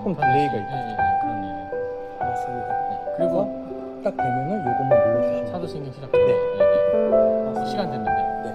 조금 딜레이가 있죠. 그러네요. 맞습니다. 그리고 딱 되면은 요것만 눌러주시면 돼요. 사도신경 시작 전에 시간 됐는데. 네.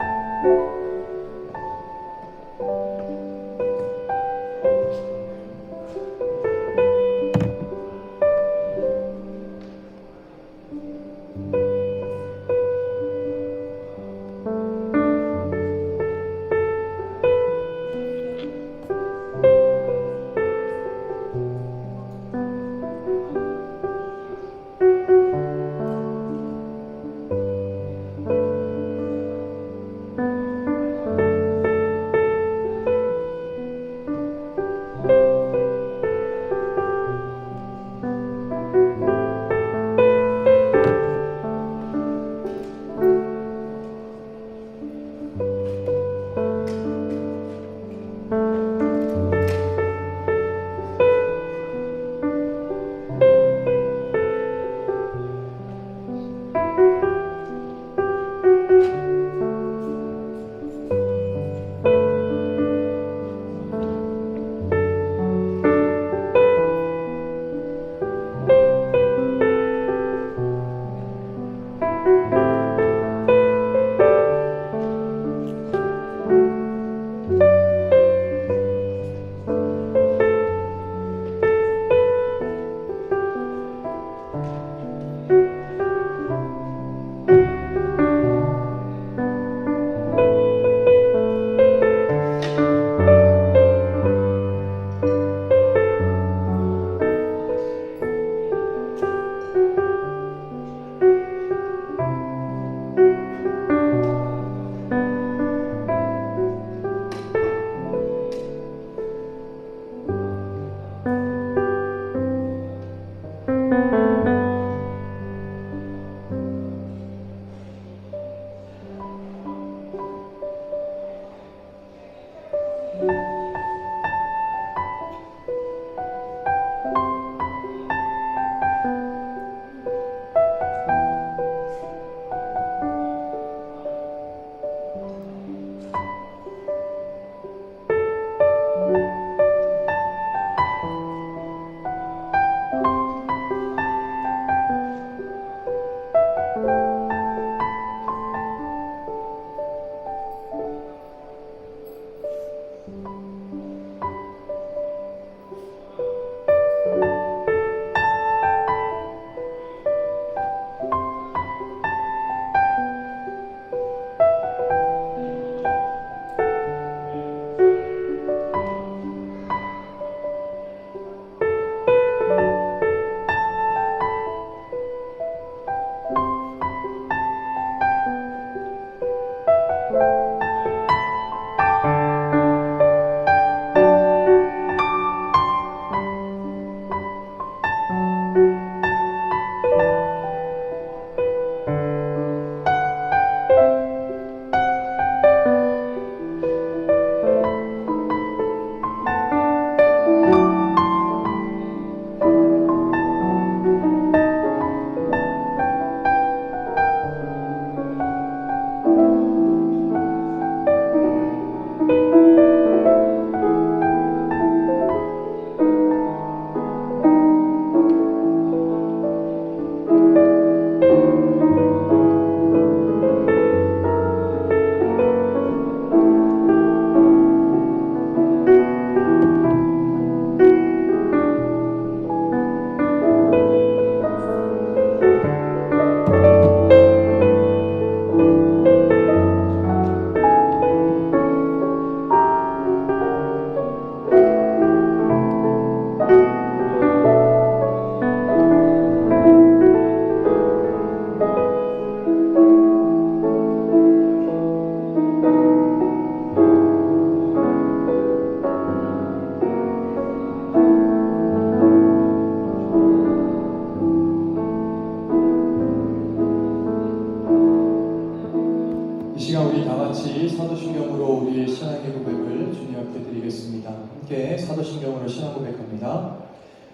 같이 사도신경으로 우리의 신앙의 고백을 주님 앞에 드리겠습니다. 함께 사도신경으로 신앙 고백합니다.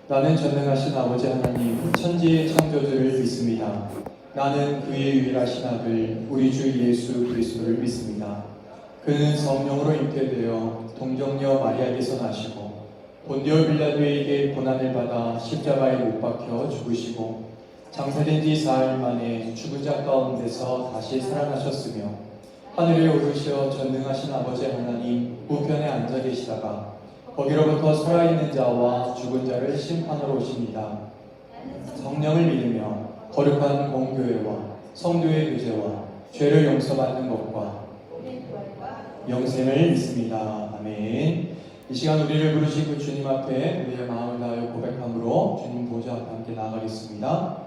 나는 전능하신 아버지 하나님 천지의 창조주를 믿습니다. 나는 그의 유일하신 아들 우리 주 예수 그리스도를 믿습니다. 그는 성령으로 잉태되어 동정녀 마리아에게서 나시고 본디오 빌라도에게 고난을 받아 십자가에 못 박혀 죽으시고 장사된 지 4일 만에 죽은 자 가운데서 다시 살아나셨으며 하늘에 오르셔 전능하신 아버지 하나님 우편에 앉아 계시다가 거기로부터 살아있는 자와 죽은 자를 심판하러 오십니다. 성령을 믿으며 거룩한 공교회와 성도의 교제와 죄를 용서받는 것과 영생을 믿습니다. 아멘. 이 시간 우리를 부르신 그 주님 앞에 우리의 마음을 다하여 고백함으로 주님 보좌 앞에 함께 나아가겠습니다.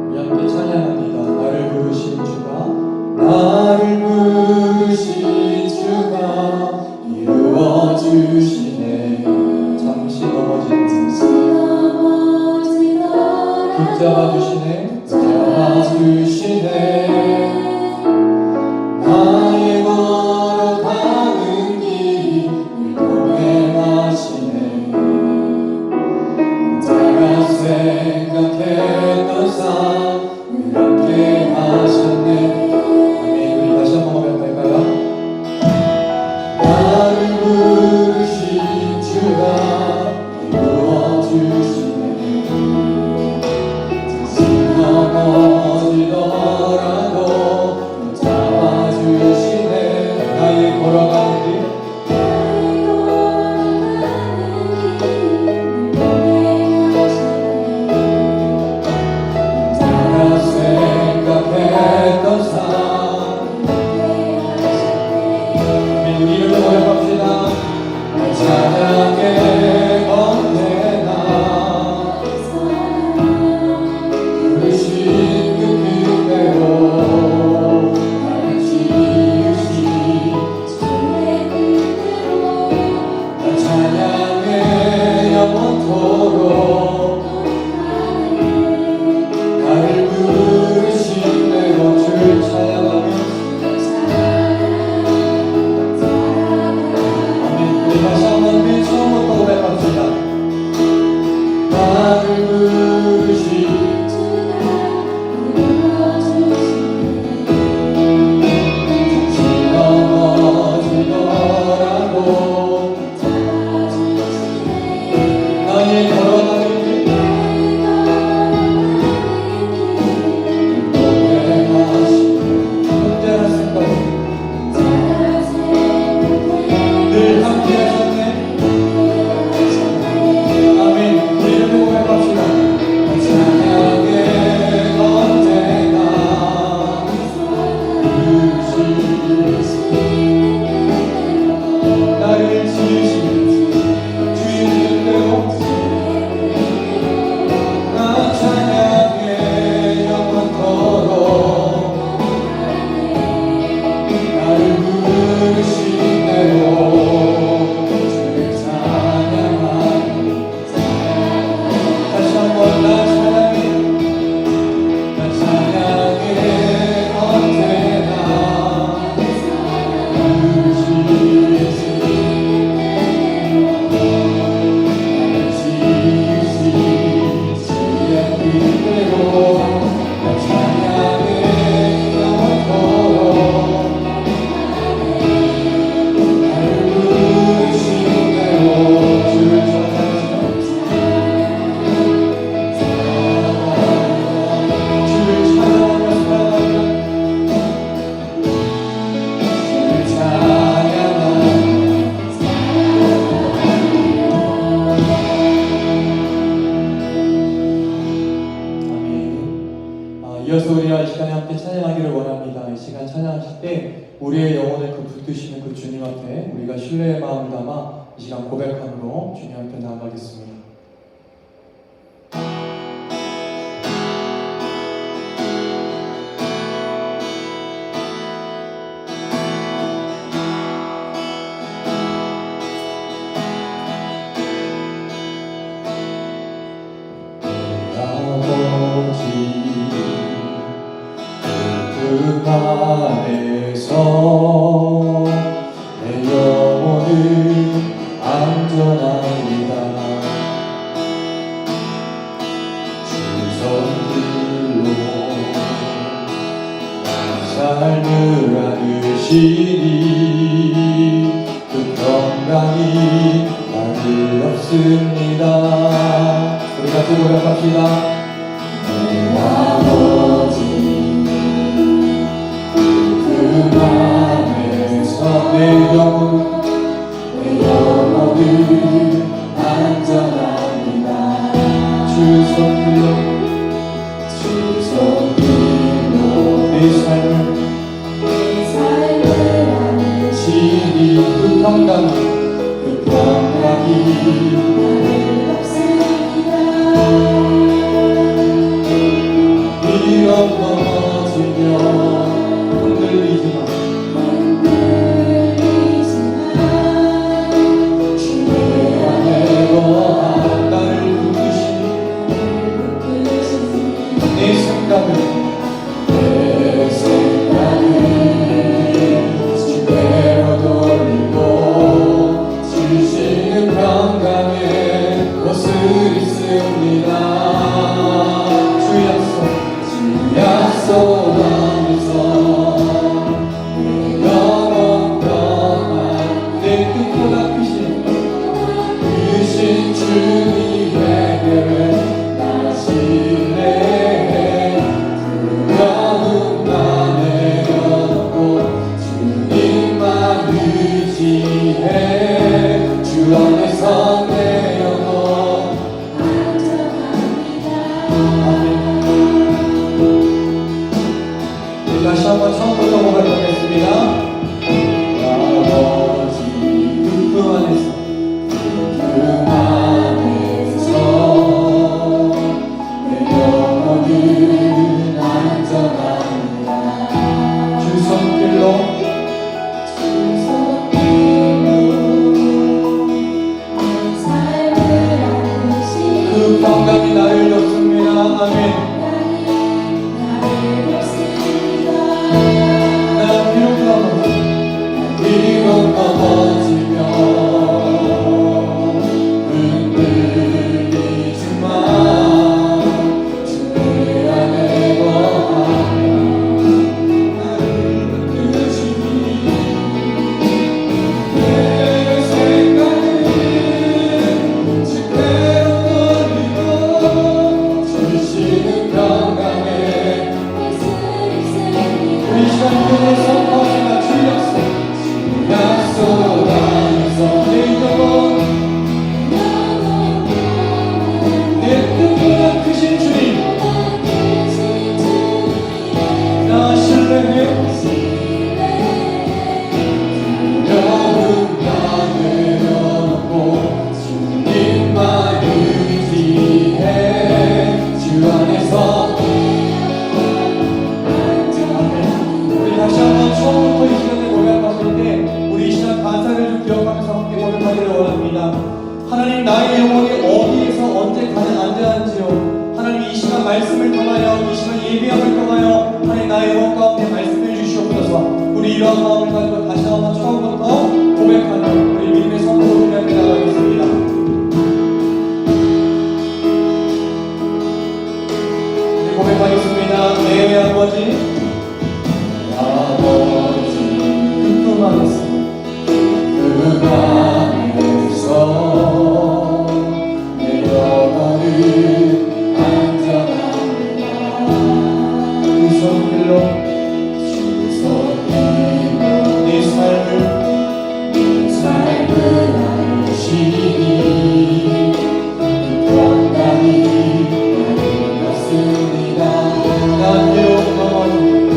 우리 함께 찬양합니다. 나를 부르신 주가 나를 부르신 주가 이루어 주시네. 잠시 넘어지더라 붙잡아 주시네. 붙잡아 주시네. 나의 걸어가는 길 동행하시네. 내가 생각했던 삶을 함께 하셨네. 아멘. 우리 다시 한번 고백할까요? 나를 부르신 주가 이루어 주시네. 잠시 넘어지더라도 잡아주시네. 나의 걸어가는 길 내가 생각했던 삶 우리 이름으로 고백합시다. 찬양의 언제나 부르신 그 그대로 나를 지으신 나 찬양의 영원토록 나를 부르신 대로 주를 찬양하며 아멘. 우리 다시 한번 그 처음부터 고백합시다. 나를 부르신 잠시 넘어지더라도 나의 걸어가는 길 동행하시네. 언제나 생각해 늘 함께 하셨네. 아멘. 우리 이름으로 고백합시다. 찬양의 언제나 부르신 나를 지으신 주의 뜻대로 나 찬양의 영원토록 나를 부르신 대로 주를 찬양하리. 다시 한번 나 찬양의 언제나 부르신 나를 지으신 주의 뜻대로 나 찬양의 영원토록 나를 부르신 대로 주를 찬양하시며 주를 찬양하며 살아가며 주를 찬양하며 아멘. 이어서 우리가 이 시간에 함께 찬양하기를 원합니다. 이 시간 찬양하실 때 우리의 영혼을 그 붙드시는 그 주님 앞에 우리가 신뢰의 마음을 담아 이 시간 고백함으로 주님 앞에 나아가겠습니다. 그 안에서 내 영혼은 안전합니다. 나를 없습니다. 우리 같이 고백합시다. 내 아버지 그 맘에서 내 영혼은 안전합니다. 주 손길로 내 삶을 지니 그 평강이 위로 넘어지며 흔들리지만 주의 안에로 나를 부르시니 내 생각을 주께로 돌리고 주시는 평강에 것을 있습니다. 주 약속 안에서 영원 평안 내 뜻보다 크신 주님에게 나 신뢰해. 두려움 나 내려놓고 주님만 의지해. 주 안에서 내 영혼 다시 한번 처음부터 고백하겠습니다. 아버지 그 안에서 내 영혼은 안전합니다. 주 손길로 그 평강이 나를 덮습니다. 아멘. 위로 넘어지며 흔들리지만 주의 안에 거하며 나를 이끄시니 내 생각을 주께로 돌리고 주시는 평강에 우리 시간 그대로 선포하시나 주 약속 안에서 내 영혼 내 뜻보다 크신 주님 나 신뢰해. 두려움 나 내려놓고 주님만 의지해. 주 안에서 우리 다시 한번 처음부터 이 시간에 고백하실 때 우리 이 시간 간사를 좀 기억하면서 함께 고백하기를 원합니다. 하나님 나의 영혼이 어디에서 언제 가장 안전한지요. 하나님 이 시간 말씀을 통하여 이 시간 예배함을 통하여 하나님 나의 영혼 가운데 말씀해 주시옵소서. 우리 이러한 마음을 가지고 다시 한번 처음부터 고백하며 우리 믿음의 선포를 함께 나가겠습니다. 이제 고백하겠습니다. 내 아버지 그 품 안에서 내 영혼은 안전합니다. 그 손길로 내 삶을 알으시니 그 평강이 나를 덮습니다. 난 위로 넘어지며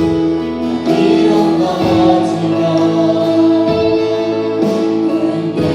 흔들리지만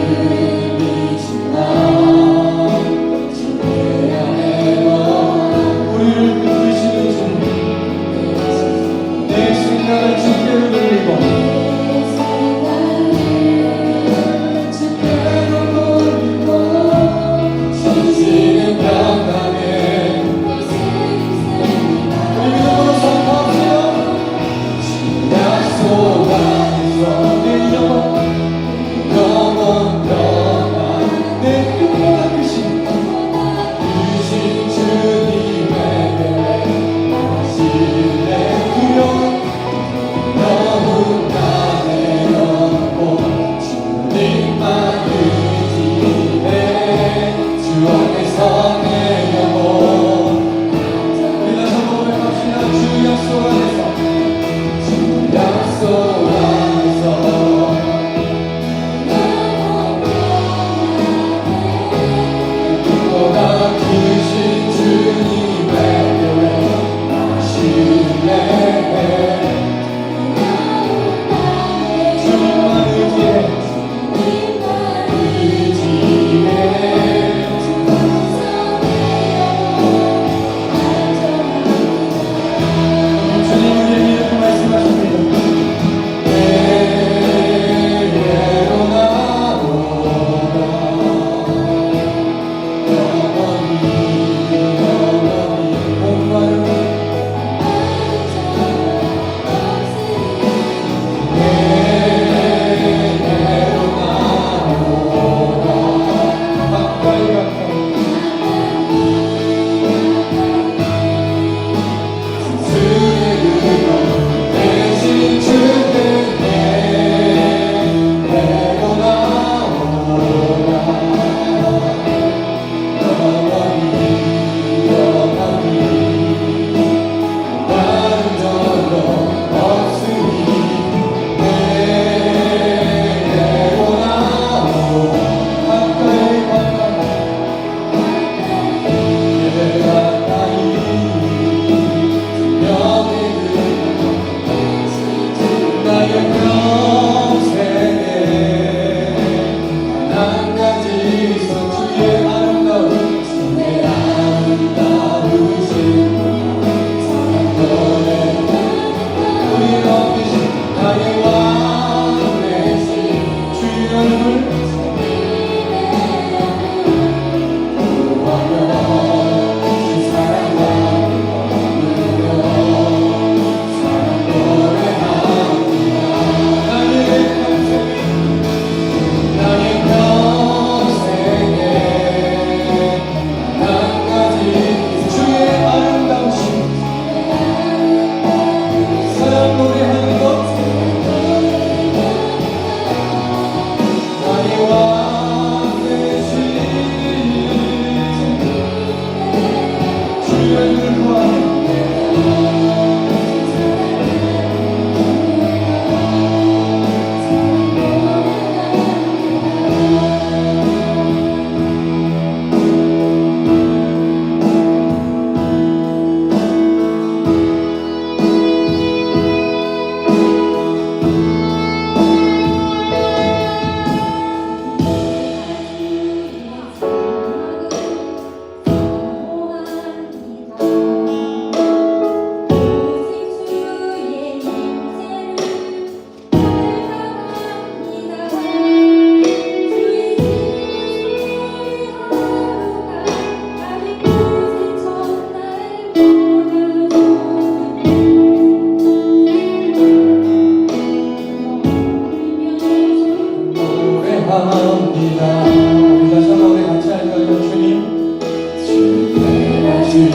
감사합니다. 우리 다시 한번 우리 같이 할까요? 주님 내가 주의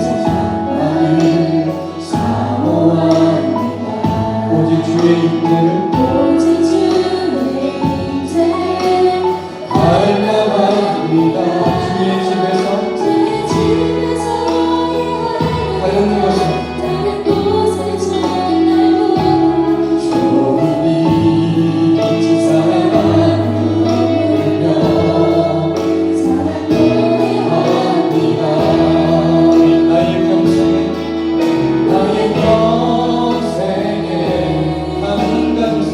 세상을 사모합니다. 오직 주의 임재를 오직 주의 임재 갈망합니다. 주의 집에서 주의 집에서 다른 곳에 다른 곳에 전하고 조금이 사랑하며 사랑 노래합니다. 나의 평생에 나의 평생에 한 감사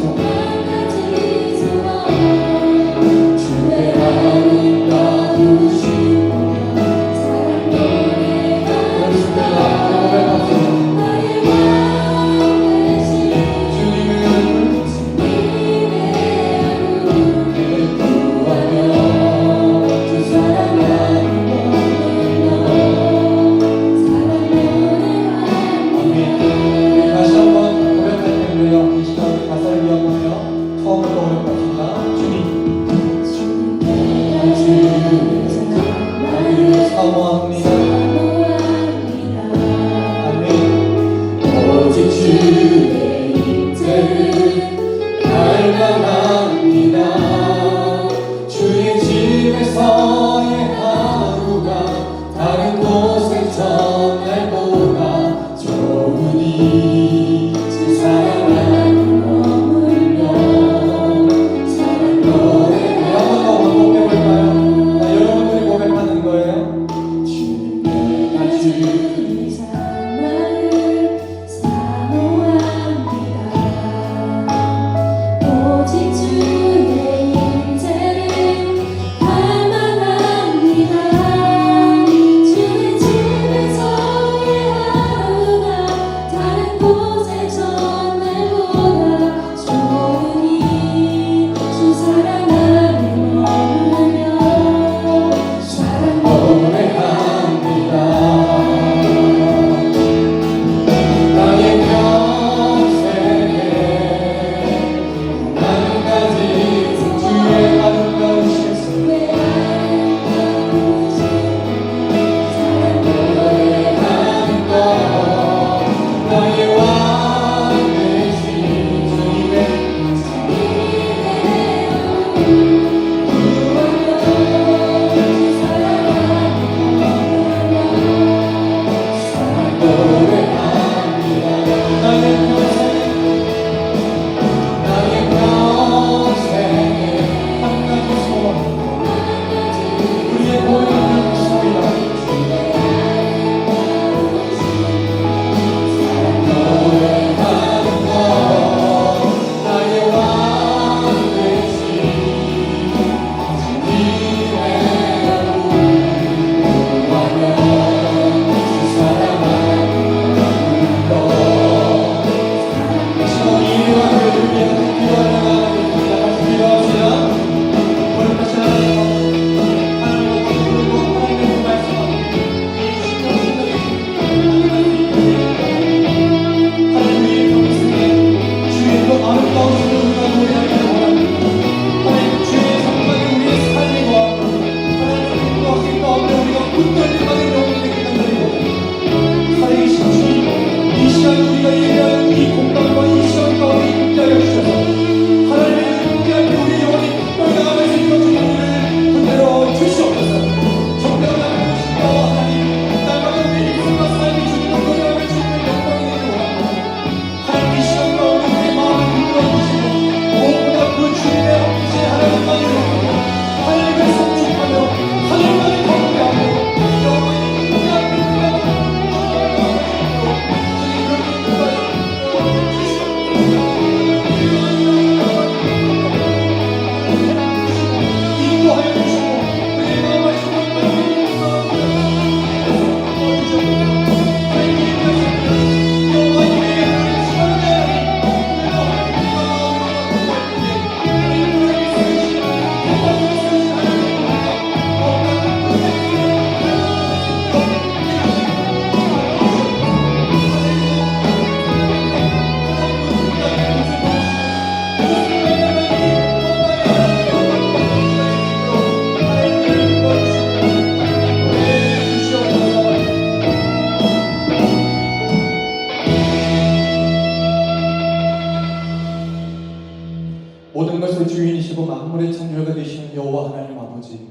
자녀가 되시는 여호와 하나님 아버지,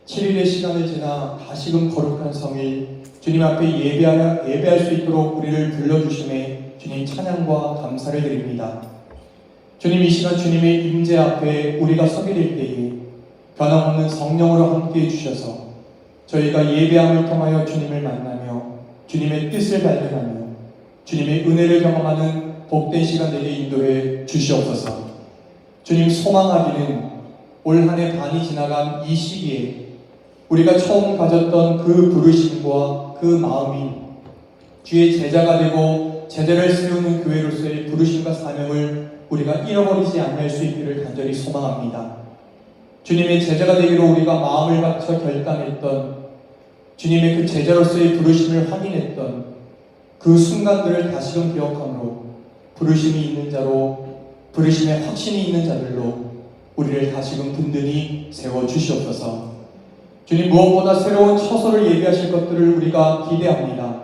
7일의 시간을 지나 다시금 거룩한 성일 주님 앞에 예배할 수 있도록 우리를 불러주심에 주님 찬양과 감사를 드립니다. 주님, 이 시간 주님의 임재 앞에 우리가 서게 될 때에 변함없는 성령으로 함께 해주셔서 저희가 예배함을 통하여 주님을 만나며 주님의 뜻을 발견하며 주님의 은혜를 경험하는 복된 시간 되게 인도해 주시옵소서. 주님, 소망하기는 올 한 해 반이 지나간 이 시기에 우리가 처음 가졌던 그 부르심과 그 마음이 주의 제자가 되고 제자를 세우는 교회로서의 부르심과 사명을 우리가 잃어버리지 않을 수 있기를 간절히 소망합니다. 주님의 제자가 되기로 우리가 마음을 바쳐 결단했던 주님의 그 제자로서의 부르심을 확인했던 그 순간들을 다시금 기억함으로 부르심이 있는 자로, 부르심에 확신이 있는 자들로 우리를 다시금 든든히 세워주시옵소서. 주님, 무엇보다 새로운 처소를 예비하실 것들을 우리가 기대합니다.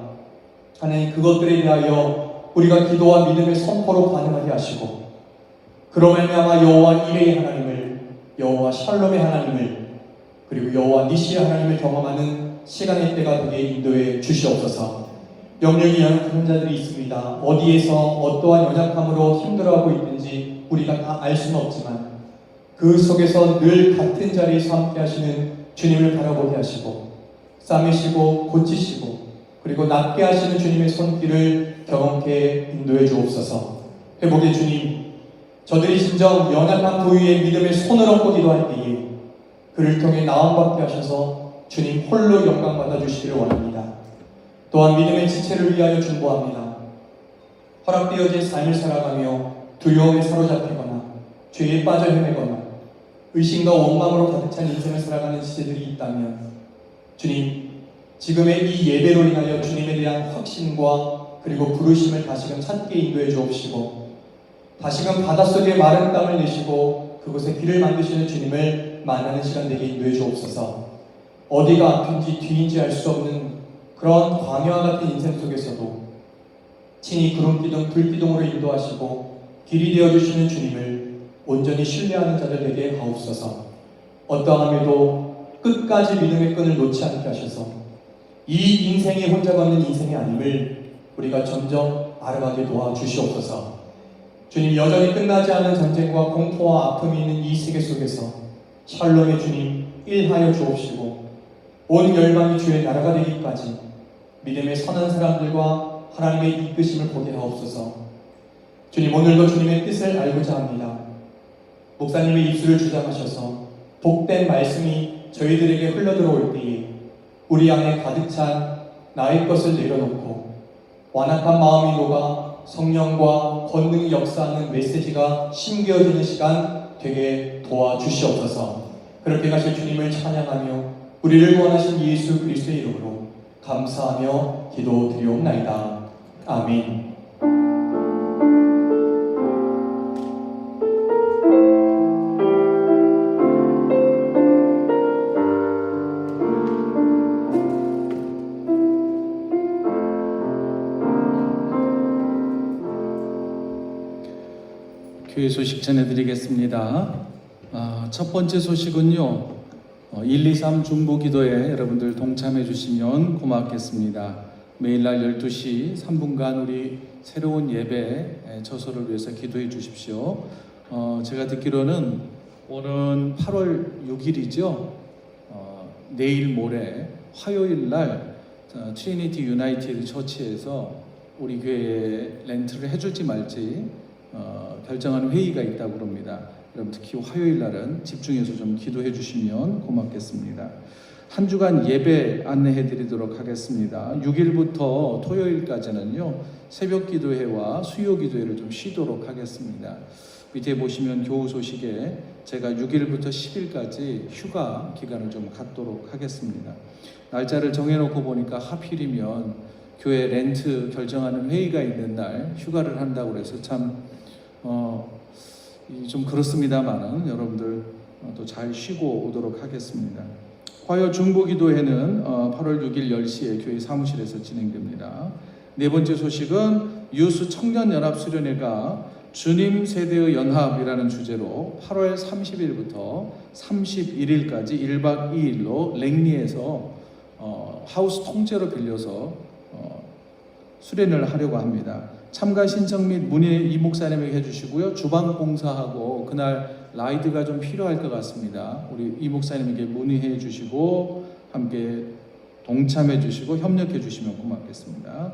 하나님, 그것들에 대하여 우리가 기도와 믿음의 선포로 반응하게 하시고 그로 말미암아 여호와 이레의 하나님을, 여호와 샬롬의 하나님을, 그리고 여호와 니시의 하나님을 경험하는 시간의 때가 되게 인도해 주시옵소서. 영역이 연약한 자들이 있습니다. 어디에서 어떠한 연약함으로 힘들어하고 있는지 우리가 다 알 수는 없지만 그 속에서 늘 같은 자리에서 함께 하시는 주님을 바라보게 하시고 싸매시고 고치시고 그리고 낫게 하시는 주님의 손길을 경험케 인도해 주옵소서. 회복의 주님, 저들이 진정 연약한 부위에 믿음의 손을 얹고 기도할 때에 그를 통해 나음받게 하셔서 주님 홀로 영광 받아주시기를 원합니다. 또한 믿음의 지체를 위하여 중보합니다. 허락되어진 삶을 살아가며 두려움에 사로잡히거나 죄에 빠져 헤매거나 의심과 원망으로 가득 찬 인생을 살아가는 지체들이 있다면 주님, 지금의 이 예배로 인하여 주님에 대한 확신과 그리고 부르심을 다시금 찾게 인도해 주옵시고 다시금 바닷속에 마른 땅을 내시고 그곳에 길을 만드시는 주님을 만나는 시간 되게 인도해 주옵소서. 어디가 앞인지 뒤인지 알 수 없는 그런 광야와 같은 인생 속에서도 친히 구름기둥 불기둥으로 인도하시고 길이 되어주시는 주님을 온전히 신뢰하는 자들 되게 하옵소서. 어떠함에도 끝까지 믿음의 끈을 놓지 않게 하셔서 이 인생이 혼자 걷는 인생이 아님을 우리가 점점 알아가게 도와주시옵소서. 주님, 여전히 끝나지 않은 전쟁과 공포와 아픔이 있는 이 세계 속에서 샬롬의 주님 일하여 주옵시고 온 열방이 주의 나라가 되기까지 믿음의 선한 사람들과 하나님의 이끄심을 보게 하옵소서. 주님, 오늘도 주님의 뜻을 알고자 합니다. 목사님의 입술을 주장하셔서 복된 말씀이 저희들에게 흘러들어올 때에 우리 안에 가득 찬 나의 것을 내려놓고 완악한 마음이 녹아 성령과 권능이 역사하는 메시지가 심겨지는 시간 되게 도와주시옵소서. 그렇게 가실 주님을 찬양하며 우리를 구원하신 예수 그리스도의 이름으로 감사하며 기도드리옵나이다. 아멘. 교회 소식 전해드리겠습니다. 첫 번째 소식은요, 123 중보기도에 여러분들 동참해 주시면 고맙겠습니다. 매일날 12시 3분간 우리 새로운 예배 처소를 위해서 기도해 주십시오. 제가 듣기로는 오는 8월 6일이죠. 내일 모레 화요일 날 트리니티 유나이티드 처치에서 우리 교회에 렌트를 해줄지 말지 결정하는 회의가 있다고 합니다. 여러분 특히 화요일 날은 집중해서 좀 기도해 주시면 고맙겠습니다. 한 주간 예배 안내해 드리도록 하겠습니다. 6일부터 토요일까지는요, 새벽 기도회와 수요 기도회를 좀 쉬도록 하겠습니다. 밑에 보시면 교우 소식에 제가 6일부터 10일까지 휴가 기간을 좀 갖도록 하겠습니다. 날짜를 정해놓고 보니까 하필이면 교회 렌트 결정하는 회의가 있는 날 휴가를 한다고 해서 참 좀 그렇습니다만은 여러분들 또 잘 쉬고 오도록 하겠습니다. 화요 중보기도회는 8월 6일 10시에 교회 사무실에서 진행됩니다. 네 번째 소식은 유스 청년연합 수련회가 주님 세대의 연합이라는 주제로 8월 30일부터 31일까지 1박 2일로 랭리에서 하우스 통째로 빌려서 수련을 하려고 합니다. 참가 신청 및 문의 이 목사님에게 해주시고요. 주방 봉사하고 그날 라이드가 좀 필요할 것 같습니다. 우리 이 목사님에게 문의해 주시고 함께 동참해 주시고 협력해 주시면 고맙겠습니다.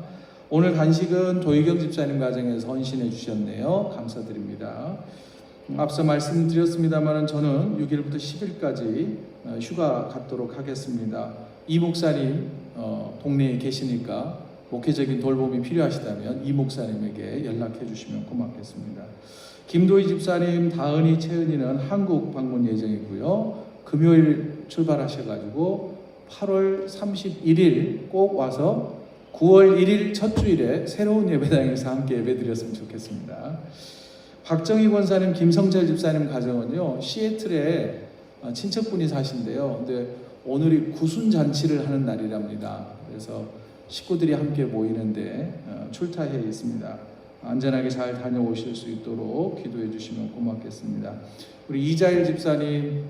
오늘 간식은 도희경 집사님 가정에서 헌신해 주셨네요. 감사드립니다. 앞서 말씀드렸습니다만 저는 6일부터 10일까지 휴가 갔도록 하겠습니다. 이 목사님 동네에 계시니까 목회적인 돌봄이 필요하시다면 이 목사님에게 연락해 주시면 고맙겠습니다. 김도희 집사님, 다은이, 채은이는 한국 방문 예정이고요. 금요일 출발하셔가지고 8월 31일 꼭 와서 9월 1일 첫 주일에 새로운 예배당에서 함께 예배드렸으면 좋겠습니다. 박정희 권사님, 김성철 집사님 가정은요, 시애틀에 친척분이 사신데요. 근데 오늘이 구순잔치를 하는 날이랍니다. 그래서 식구들이 함께 모이는데 출타해 있습니다. 안전하게 잘 다녀오실 수 있도록 기도해 주시면 고맙겠습니다. 우리 이자일 집사님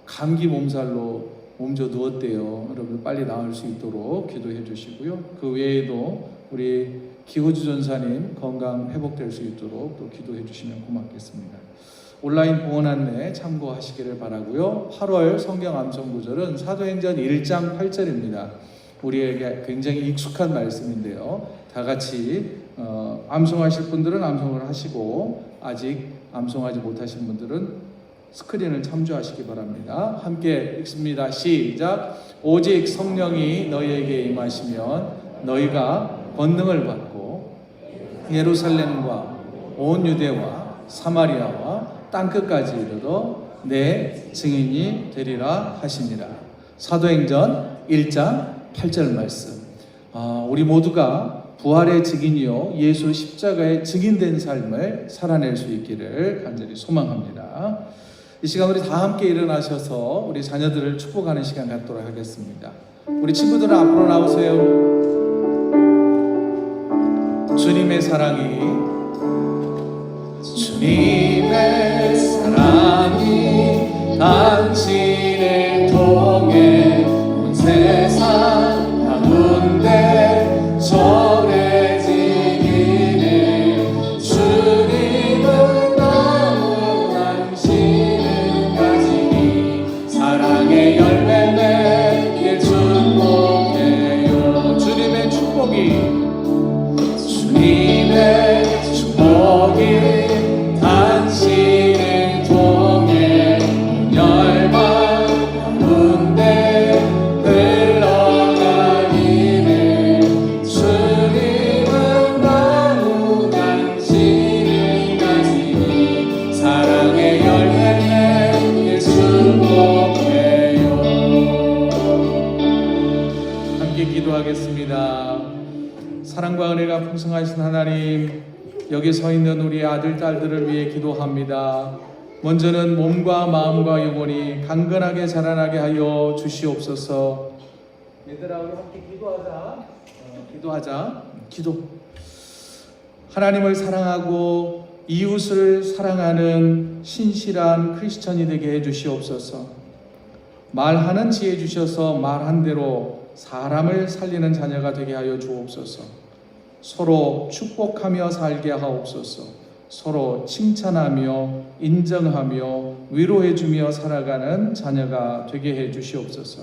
감기 몸살로 몸져 누웠대요. 여러분 빨리 나을 수 있도록 기도해 주시고요. 그 외에도 우리 기호주 전사님 건강 회복될 수 있도록 또 기도해 주시면 고맙겠습니다. 온라인 봉헌 안내 참고하시기를 바라고요. 8월 성경 암송 구절은 사도행전 1장 8절입니다. 우리에게 굉장히 익숙한 말씀인데요. 다 같이 암송하실 분들은 암송을 하시고 아직 암송하지 못하신 분들은 스크린을 참조하시기 바랍니다. 함께 읽습니다. 시작. 오직 성령이 너희에게 임하시면 너희가 권능을 받고 예루살렘과 온 유대와 사마리아와 땅끝까지 이르러 내 증인이 되리라 하시니라. 사도행전 1장 8절 말씀. 우리 모두가 부활의 증인이요 예수 십자가의 증인된 삶을 살아낼 수 있기를 간절히 소망합니다. 이 시간 우리 다 함께 일어나셔서 우리 자녀들을 축복하는 시간 갖도록 하겠습니다. 우리 친구들은 앞으로 나오세요. 주님의 사랑이 당신을 통해 온 세상 가운데 전해지기를 주님은 너무 당신을 가지니 사랑의 열매 맺게 축복해요. 주님의 축복이 당신을 통해 열방 가운데 흘러가기를 주님은 너무 당신을 가지니 사랑의 열매를 축복해요. 함께 기도하겠습니다. 사랑과 은혜가 풍성하신 하나님, 여기 서 있는 우리 아들, 딸들을 위해 기도합니다. 먼저는 몸과 마음과 영혼이 강건하게 자라나게 하여 주시옵소서. 얘들아, 우리 함께 기도하자. 기도. 하나님을 사랑하고 이웃을 사랑하는 신실한 크리스천이 되게 해주시옵소서. 말하는 지혜 주셔서 말한 대로 사람을 살리는 자녀가 되게 하여 주옵소서. 서로 축복하며 살게 하옵소서. 서로 칭찬하며 인정하며 위로해주며 살아가는 자녀가 되게 해 주시옵소서.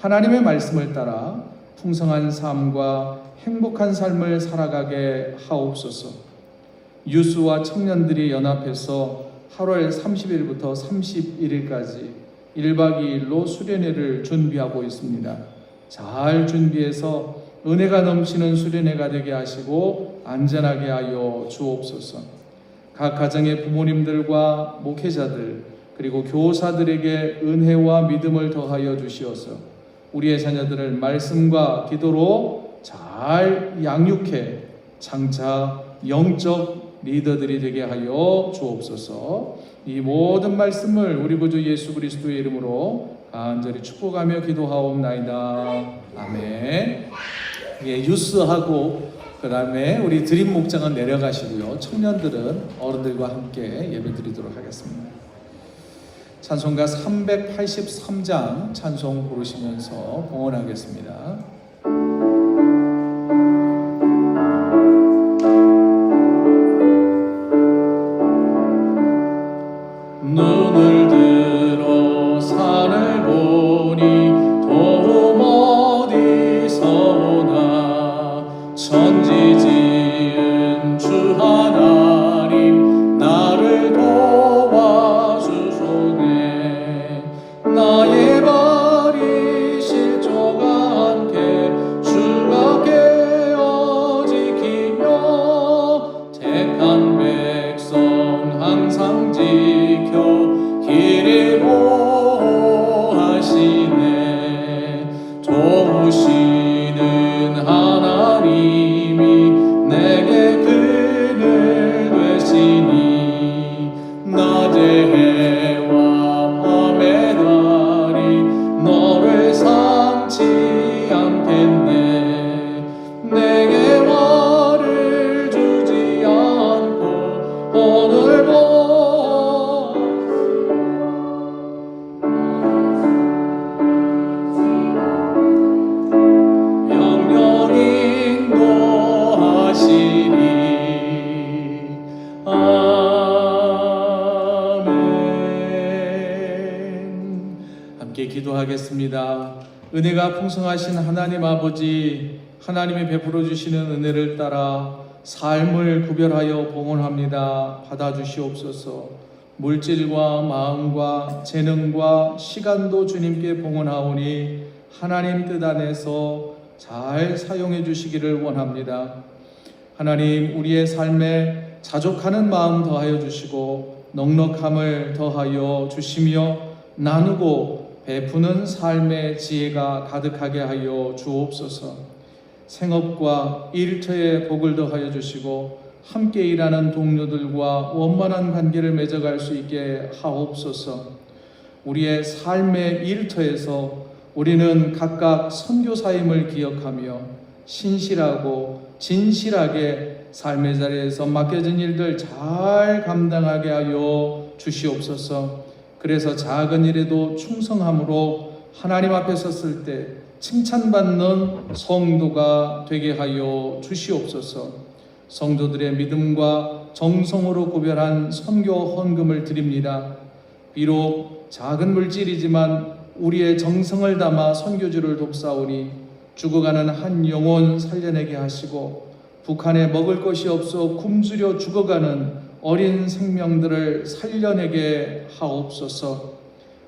하나님의 말씀을 따라 풍성한 삶과 행복한 삶을 살아가게 하옵소서. 유수와 청년들이 연합해서 8월 30일부터 31일까지 1박 2일로 수련회를 준비하고 있습니다. 잘 준비해서 은혜가 넘치는 수련회가 되게 하시고 안전하게 하여 주옵소서. 각 가정의 부모님들과 목회자들 그리고 교사들에게 은혜와 믿음을 더하여 주시어서 우리의 자녀들을 말씀과 기도로 잘 양육해 장차 영적 리더들이 되게 하여 주옵소서. 이 모든 말씀을 우리 구주 예수 그리스도의 이름으로 간절히 축복하며 기도하옵나이다. 아멘. 예, 유스하고 그 다음에 우리 드림 목장은 내려가시고요. 청년들은 어른들과 함께 예배드리도록 하겠습니다. 찬송가 383장 찬송 부르시면서 봉헌하겠습니다. 눈을 들어 산을 보니 도움 어디서 오나 천지 지은 주 하나님 나를 도와주소네 나의 발이 실족하 않게 주가 깨어 지키며 택한 백성 항상 지켜 길을 보호하시네 도우시는 하나님이 내게 그늘 되시니 낮의 해와 밤의 달이 너를 삼지 않겠네 내게 화를 주지 않고 오늘 영영 인도하시리. 아멘. 함께 기도하겠습니다. 은혜가 풍성하신 하나님 아버지, 하나님이 베풀어 주시는 은혜를 따라 삶을 구별하여 봉헌합니다. 받아주시옵소서. 물질과 마음과 재능과 시간도 주님께 봉헌하오니 하나님 뜻 안에서 잘 사용해 주시기를 원합니다. 하나님, 우리의 삶에 자족하는 마음 더하여 주시고 넉넉함을 더하여 주시며 나누고 베푸는 삶의 지혜가 가득하게 하여 주옵소서. 생업과 일터에 복을 더하여 주시고 함께 일하는 동료들과 원만한 관계를 맺어갈 수 있게 하옵소서. 우리의 삶의 일터에서 우리는 각각 선교사임을 기억하며 신실하고 진실하게 삶의 자리에서 맡겨진 일들 잘 감당하게 하여 주시옵소서. 그래서 작은 일에도 충성함으로 하나님 앞에 섰을 때 칭찬받는 성도가 되게 하여 주시옵소서. 성도들의 믿음과 정성으로 구별한 선교 헌금을 드립니다. 비록 작은 물질이지만 우리의 정성을 담아 선교주를 돕사오니 죽어가는 한 영혼 살려내게 하시고 북한에 먹을 것이 없어 굶주려 죽어가는 어린 생명들을 살려내게 하옵소서.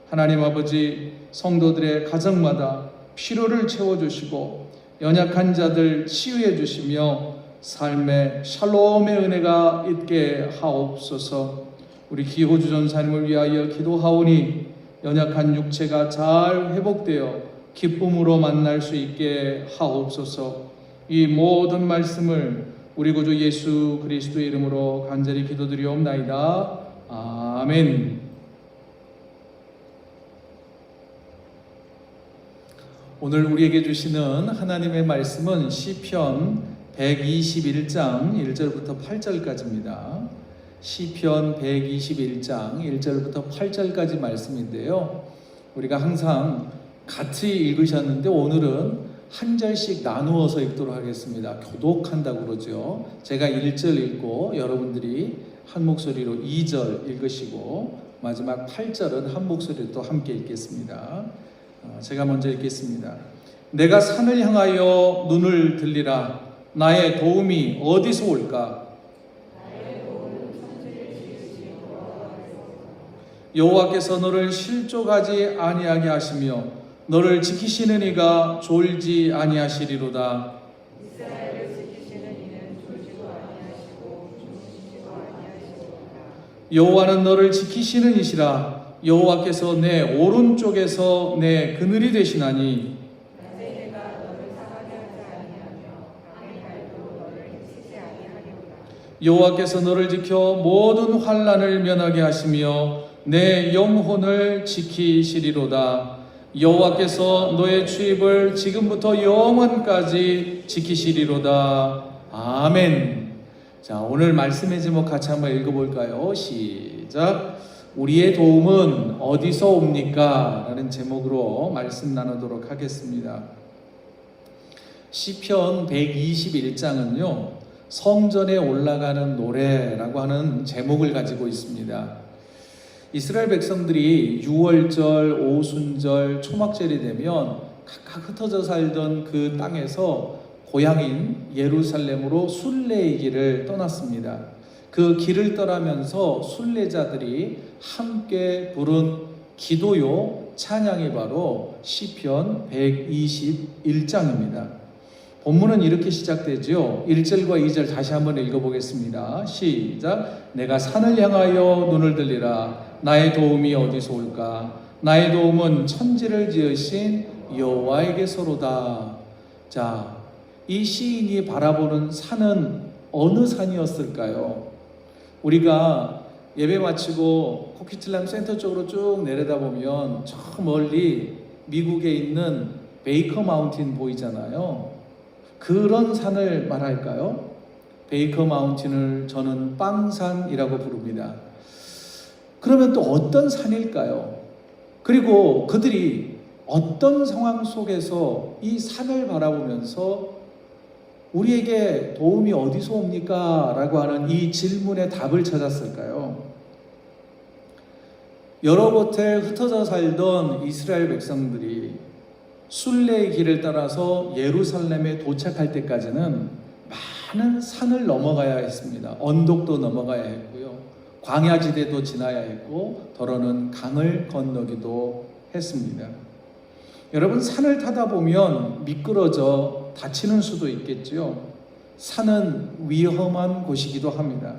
하나님 아버지, 성도들의 가정마다 필요를 채워주시고 연약한 자들 치유해 주시며 삶의 샬롬의 은혜가 있게 하옵소서. 우리 기호주 전사님을 위하여 기도하오니 연약한 육체가 잘 회복되어 기쁨으로 만날 수 있게 하옵소서. 이 모든 말씀을 우리 구주 예수 그리스도의 이름으로 간절히 기도드리옵나이다. 아멘. 오늘 우리에게 주시는 하나님의 말씀은 시편 121장 1절부터 8절까지입니다. 시편 121장 1절부터 8절까지 말씀인데요. 우리가 항상 같이 읽으셨는데 오늘은 한 절씩 나누어서 읽도록 하겠습니다. 교독한다고 그러죠. 제가 1절 읽고 여러분들이 한 목소리로 2절 읽으시고 마지막 8절은 한 목소리로 또 함께 읽겠습니다. 제가 먼저 읽겠습니다. 내가 산을 향하여 눈을 들리라. 나의 도움이 어디서 올까? 여호와께서 너를 실족하지 아니하게 하시며 너를 지키시는 이가 졸지 아니하시리로다. 여호와는 너를 지키시는 이시라. 여호와께서 내 오른쪽에서 내 그늘이 되시나니 여호와께서 너를 지켜 모든 환난을 면하게 하시며 내 영혼을 지키시리로다. 여호와께서 너의 출입을 지금부터 영원까지 지키시리로다. 아멘. 자, 오늘 말씀의 제목 같이 한번 읽어볼까요? 시작. 우리의 도움은 어디서 옵니까? 라는 제목으로 말씀 나누도록 하겠습니다. 시편 121장은요, 성전에 올라가는 노래라고 하는 제목을 가지고 있습니다. 이스라엘 백성들이 유월절, 오순절, 초막절이 되면 각각 흩어져 살던 그 땅에서 고향인 예루살렘으로 순례의 길을 떠났습니다. 그 길을 떠나면서 순례자들이 함께 부른 기도요 찬양이 바로 시편 121장입니다. 본문은 이렇게 시작되죠. 1절과 2절 다시 한번 읽어보겠습니다. 시작. 내가 산을 향하여 눈을 들리라. 나의 도움이 어디서 올까? 나의 도움은 천지를 지으신 여호와에게서로다. 자, 이 시인이 바라보는 산은 어느 산이었을까요? 우리가 예배 마치고 코키틀람 센터 쪽으로 쭉 내려다보면 저 멀리 미국에 있는 베이커 마운틴 보이잖아요. 그런 산을 말할까요? 베이커 마운틴을 저는 빵산이라고 부릅니다. 그러면 또 어떤 산일까요? 그리고 그들이 어떤 상황 속에서 이 산을 바라보면서 우리에게 도움이 어디서 옵니까? 라고 하는 이 질문에 답을 찾았을까요? 여러 곳에 흩어져 살던 이스라엘 백성들이 순례의 길을 따라서 예루살렘에 도착할 때까지는 많은 산을 넘어가야 했습니다. 언덕도 넘어가야 했고요. 광야지대도 지나야 했고 더러는 강을 건너기도 했습니다. 여러분, 산을 타다 보면 미끄러져 다치는 수도 있겠죠. 산은 위험한 곳이기도 합니다.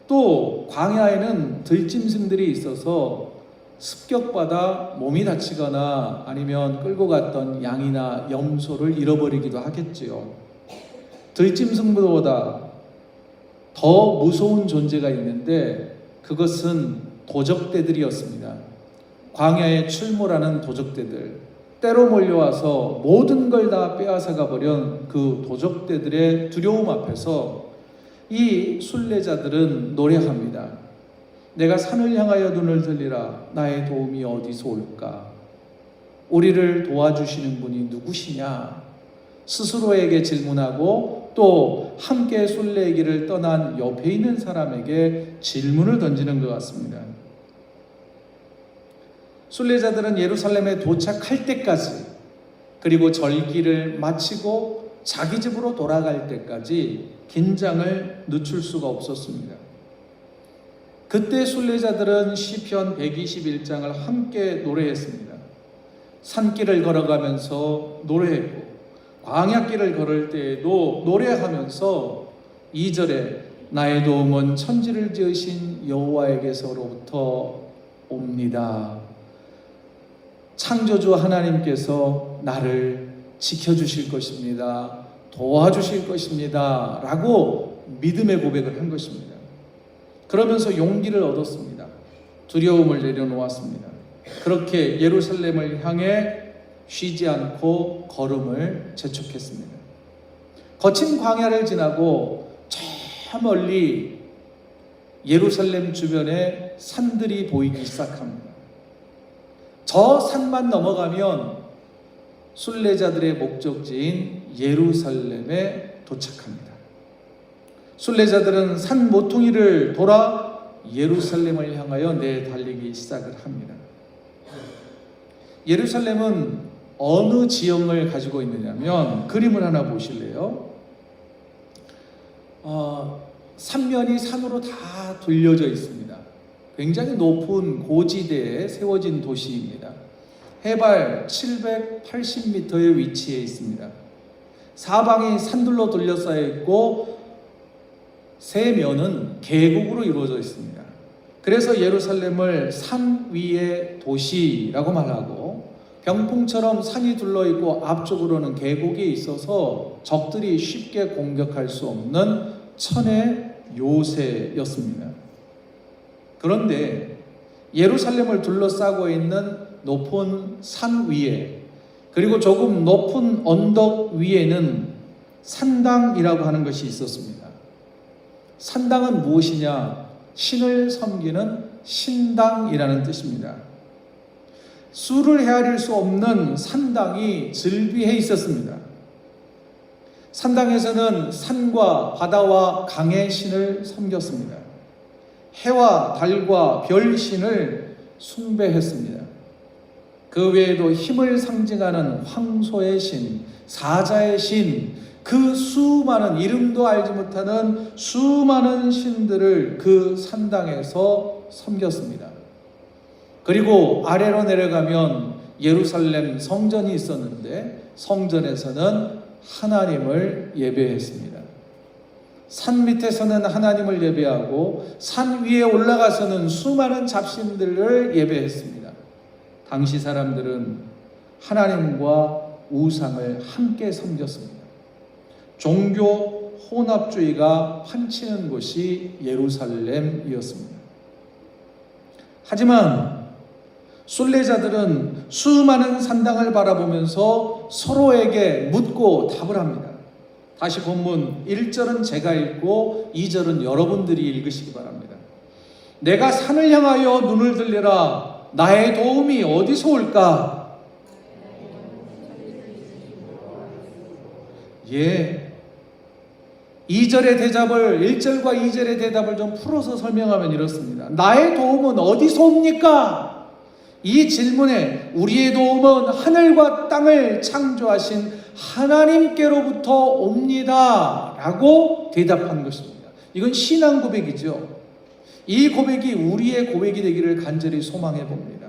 또 광야에는 들짐승들이 있어서 습격받아 몸이 다치거나 아니면 끌고 갔던 양이나 염소를 잃어버리기도 하겠지요. 들짐승보다 더 무서운 존재가 있는데 그것은 도적대들이었습니다. 광야에 출몰하는 도적대들, 때로 몰려와서 모든 걸 다 빼앗아가 버린 그 도적대들의 두려움 앞에서 이 순례자들은 노래합니다. 내가 산을 향하여 눈을 들리라. 나의 도움이 어디서 올까? 우리를 도와주시는 분이 누구시냐? 스스로에게 질문하고 또 함께 순례의 길을 떠난 옆에 있는 사람에게 질문을 던지는 것 같습니다. 순례자들은 예루살렘에 도착할 때까지, 그리고 절기를 마치고 자기 집으로 돌아갈 때까지 긴장을 늦출 수가 없었습니다. 그때 순례자들은 시편 121장을 함께 노래했습니다. 산길을 걸어가면서 노래했고 광야길을 걸을 때에도 노래하면서 2절에 나의 도움은 천지를 지으신 여호와에게서로부터 옵니다. 창조주 하나님께서 나를 지켜주실 것입니다. 도와주실 것입니다. 라고 믿음의 고백을 한 것입니다. 그러면서 용기를 얻었습니다. 두려움을 내려놓았습니다. 그렇게 예루살렘을 향해 쉬지 않고 걸음을 재촉했습니다. 거친 광야를 지나고 저 멀리 예루살렘 주변에 산들이 보이기 시작합니다. 저 산만 넘어가면 순례자들의 목적지인 예루살렘에 도착합니다. 순례자들은 산 모퉁이를 돌아 예루살렘을 향하여 내달리기 시작을 합니다. 예루살렘은 어느 지형을 가지고 있느냐면 그림을 하나 보실래요? 삼면이 산으로 다 둘려져 있습니다. 굉장히 높은 고지대에 세워진 도시입니다. 해발 780m의 위치에 있습니다. 사방이 산들로 둘러싸여 있고 세 면은 계곡으로 이루어져 있습니다. 그래서 예루살렘을 산 위의 도시라고 말하고 병풍처럼 산이 둘러있고 앞쪽으로는 계곡이 있어서 적들이 쉽게 공격할 수 없는 천의 요새였습니다. 그런데 예루살렘을 둘러싸고 있는 높은 산 위에, 그리고 조금 높은 언덕 위에는 산당이라고 하는 것이 있었습니다. 산당은 무엇이냐? 신을 섬기는 신당이라는 뜻입니다. 수를 헤아릴 수 없는 산당이 즐비해 있었습니다. 산당에서는 산과 바다와 강의 신을 섬겼습니다. 해와 달과 별 신을 숭배했습니다. 그 외에도 힘을 상징하는 황소의 신, 사자의 신, 그 수많은 이름도 알지 못하는 수많은 신들을 그 산당에서 섬겼습니다. 그리고 아래로 내려가면 예루살렘 성전이 있었는데 성전에서는 하나님을 예배했습니다. 산 밑에서는 하나님을 예배하고 산 위에 올라가서는 수많은 잡신들을 예배했습니다. 당시 사람들은 하나님과 우상을 함께 섬겼습니다. 종교 혼합주의가 판치는 곳이 예루살렘이었습니다. 하지만 순례자들은 수많은 산당을 바라보면서 서로에게 묻고 답을 합니다. 다시 본문 1절은 제가 읽고 2절은 여러분들이 읽으시기 바랍니다. 내가 산을 향하여 눈을 들리라. 나의 도움이 어디서 올까? 예. 2절의 대답을 1절과 2절의 대답을 좀 풀어서 설명하면 이렇습니다. 나의 도움은 어디서 옵니까? 이 질문에 우리의 도움은 하늘과 땅을 창조하신 하나님께로부터 옵니다 라고 대답한 것입니다. 이건 신앙 고백이죠. 이 고백이 우리의 고백이 되기를 간절히 소망해 봅니다.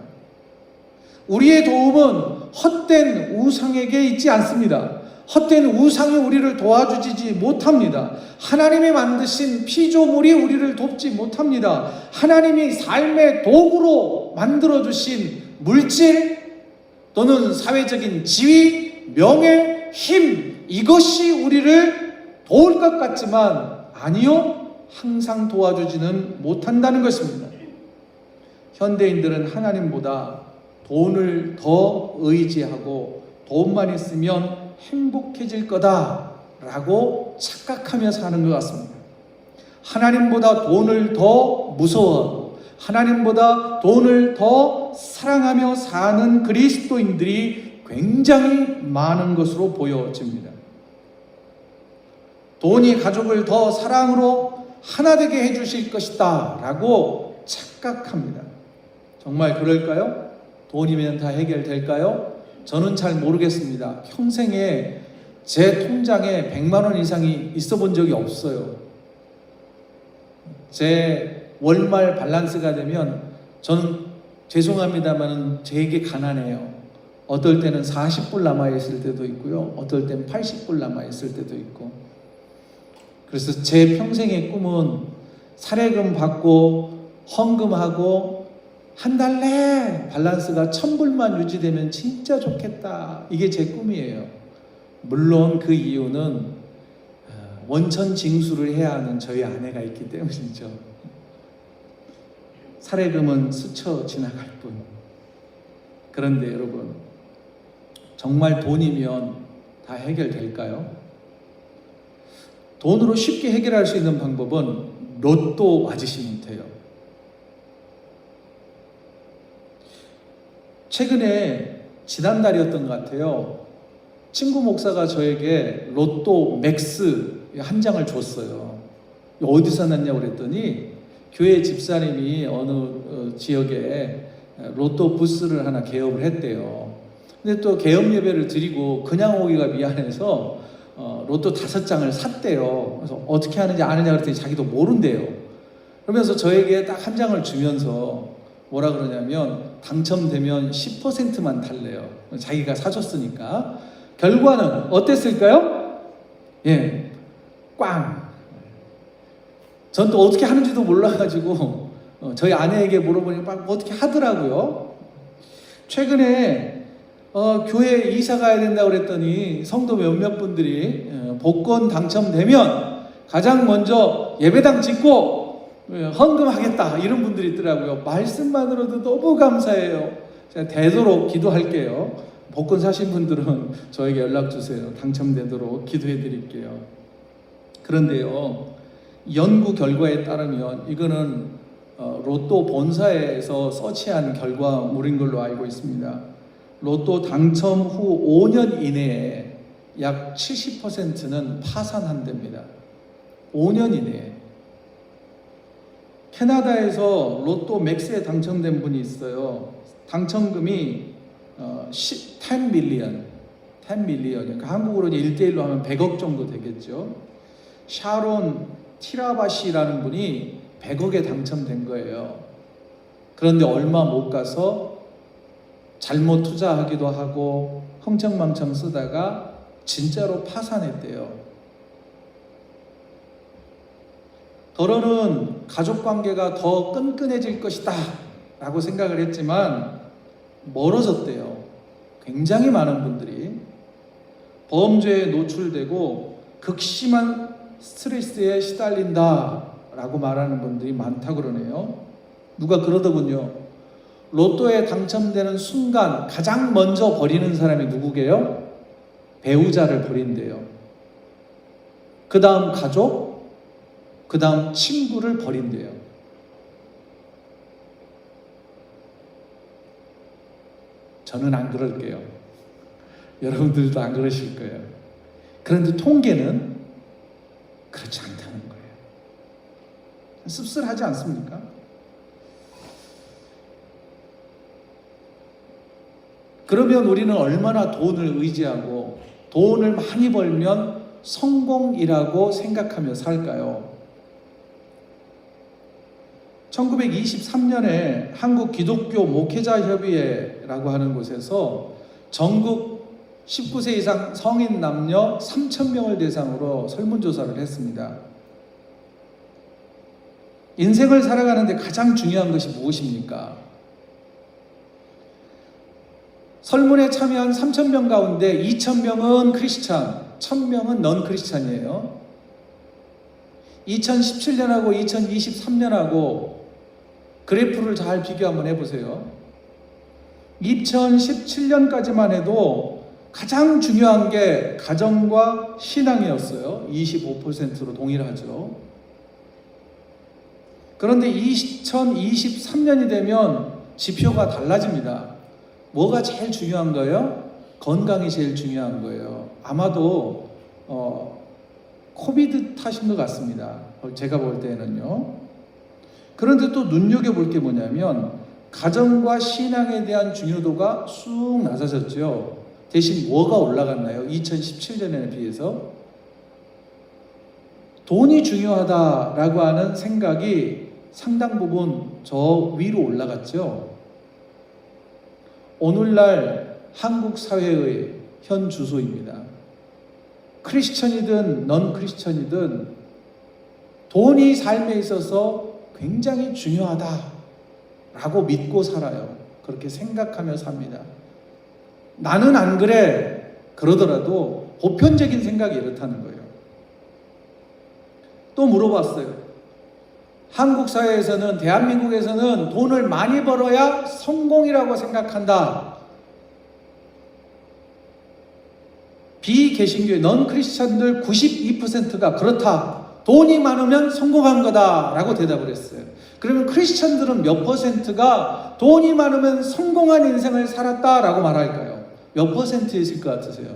우리의 도움은 헛된 우상에게 있지 않습니다. 헛된 우상이 우리를 도와주지 못합니다. 하나님이 만드신 피조물이 우리를 돕지 못합니다. 하나님이 삶의 도구로 만들어주신 물질 또는 사회적인 지위, 명예, 힘 이것이 우리를 도울 것 같지만 아니요, 항상 도와주지는 못한다는 것입니다. 현대인들은 하나님보다 돈을 더 의지하고 돈만 있으면 행복해질 거다라고 착각하며 사는 것 같습니다. 하나님보다 돈을 더 무서워하고 하나님보다 돈을 더 사랑하며 사는 그리스도인들이 굉장히 많은 것으로 보여집니다. 돈이 가족을 더 사랑으로 하나 되게 해주실 것이다 라고 착각합니다. 정말 그럴까요? 돈이면 다 해결될까요? 저는 잘 모르겠습니다. 평생에 제 통장에 100만 원 이상이 있어 본 적이 없어요. 제 월말 밸런스가 되면 저는 죄송합니다만 되게 가난해요. 어떨 때는 40불 남아있을 때도 있고요. 어떨 때는 80불 남아있을 때도 있고. 그래서 제 평생의 꿈은 사례금 받고 헌금하고 한 달 내 밸런스가 1000불만 유지되면 진짜 좋겠다. 이게 제 꿈이에요. 물론 그 이유는 원천 징수를 해야 하는 저희 아내가 있기 때문이죠. 사례금은 스쳐 지나갈 뿐. 그런데 여러분, 정말 돈이면 다 해결될까요? 돈으로 쉽게 해결할 수 있는 방법은 로또 맞으시면 돼요. 최근에 지난달이었던 것 같아요. 친구 목사가 저에게 로또 맥스 한 장을 줬어요. 어디서 났냐고 그랬더니 교회 집사님이 어느 지역에 로또 부스를 하나 개업을 했대요. 근데 또 개업 예배를 드리고 그냥 오기가 미안해서 로또 5장을 샀대요. 그래서 어떻게 하는지 아느냐 그랬더니 자기도 모른대요. 그러면서 저에게 딱 한 장을 주면서 뭐라 그러냐면 당첨되면 10%만 달래요. 자기가 사줬으니까. 결과는 어땠을까요? 예, 꽝. 전 또 어떻게 하는지도 몰라가지고 저희 아내에게 물어보니까 어떻게 하더라고요. 최근에 교회 이사 가야 된다고 그랬더니 성도 몇몇 분들이 복권 당첨되면 가장 먼저 예배당 짓고 헌금하겠다 이런 분들이 있더라고요. 말씀만으로도 너무 감사해요. 제가 되도록 기도할게요. 복권 사신 분들은 저에게 연락 주세요. 당첨되도록 기도해 드릴게요. 그런데요, 연구 결과에 따르면 이거는 로또 본사에서 서치한 결과물인 걸로 알고 있습니다. 로또 당첨 후 5년 이내에 약 70%는 파산한답니다. 5년 이내에. 캐나다에서 로또 맥스에 당첨된 분이 있어요. 당첨금이 10 밀리언, 그러니까 한국으로 1대1로 하면 100억 정도 되겠죠. 샤론 티라바시라는 분이 100억에 당첨된 거예요. 그런데 얼마 못 가서 잘못 투자하기도 하고 흥청망청 쓰다가 진짜로 파산했대요. 더러는 가족관계가 더 끈끈해질 것이다 라고 생각을 했지만 멀어졌대요. 굉장히 많은 분들이 범죄에 노출되고 극심한 스트레스에 시달린다 라고 말하는 분들이 많다고 그러네요. 누가 그러더군요. 로또에 당첨되는 순간 가장 먼저 버리는 사람이 누구게요? 배우자를 버린대요. 그 다음 가족, 그 다음 친구를 버린대요. 저는 안 그럴게요. 여러분들도 안 그러실 거예요. 그런데 통계는 그렇지 않다는 거예요. 씁쓸하지 않습니까? 그러면 우리는 얼마나 돈을 의지하고 돈을 많이 벌면 성공이라고 생각하며 살까요? 1923년에 한국 기독교 목회자 협의회라고 하는 곳에서 전국 19세 이상 성인 남녀 3,000명을 대상으로 설문조사를 했습니다. 인생을 살아가는데 가장 중요한 것이 무엇입니까? 설문에 참여한 3,000명 가운데 2,000명은 크리스찬, 1,000명은 넌 크리스찬이에요. 2017년하고 2023년하고 그래프를 잘 비교 한번 해보세요. 2017년까지만 해도 가장 중요한 게 가정과 신앙이었어요. 25%로 동일하죠. 그런데 2023년이 되면 지표가 달라집니다. 뭐가 제일 중요한 거예요? 건강이 제일 중요한 거예요. 아마도 코비드 탓인 것 같습니다. 제가 볼 때는요. 그런데 또 눈여겨볼 게 뭐냐면 가정과 신앙에 대한 중요도가 쑥 낮아졌죠. 대신 뭐가 올라갔나요? 2017년에 비해서 돈이 중요하다라고 하는 생각이 상당 부분 저 위로 올라갔죠. 오늘날 한국 사회의 현 주소입니다. 크리스천이든 넌 크리스천이든 돈이 삶에 있어서 굉장히 중요하다라고 믿고 살아요. 그렇게 생각하며 삽니다. 나는 안 그래 그러더라도 보편적인 생각이 이렇다는 거예요. 또 물어봤어요. 한국 사회에서는, 대한민국에서는 돈을 많이 벌어야 성공이라고 생각한다. 비개신교의 넌 크리스천들 92%가 그렇다. 돈이 많으면 성공한 거다 라고 대답을 했어요. 그러면 크리스천들은 몇 퍼센트가 돈이 많으면 성공한 인생을 살았다 라고 말할까요? 몇 퍼센트였을 것 같으세요?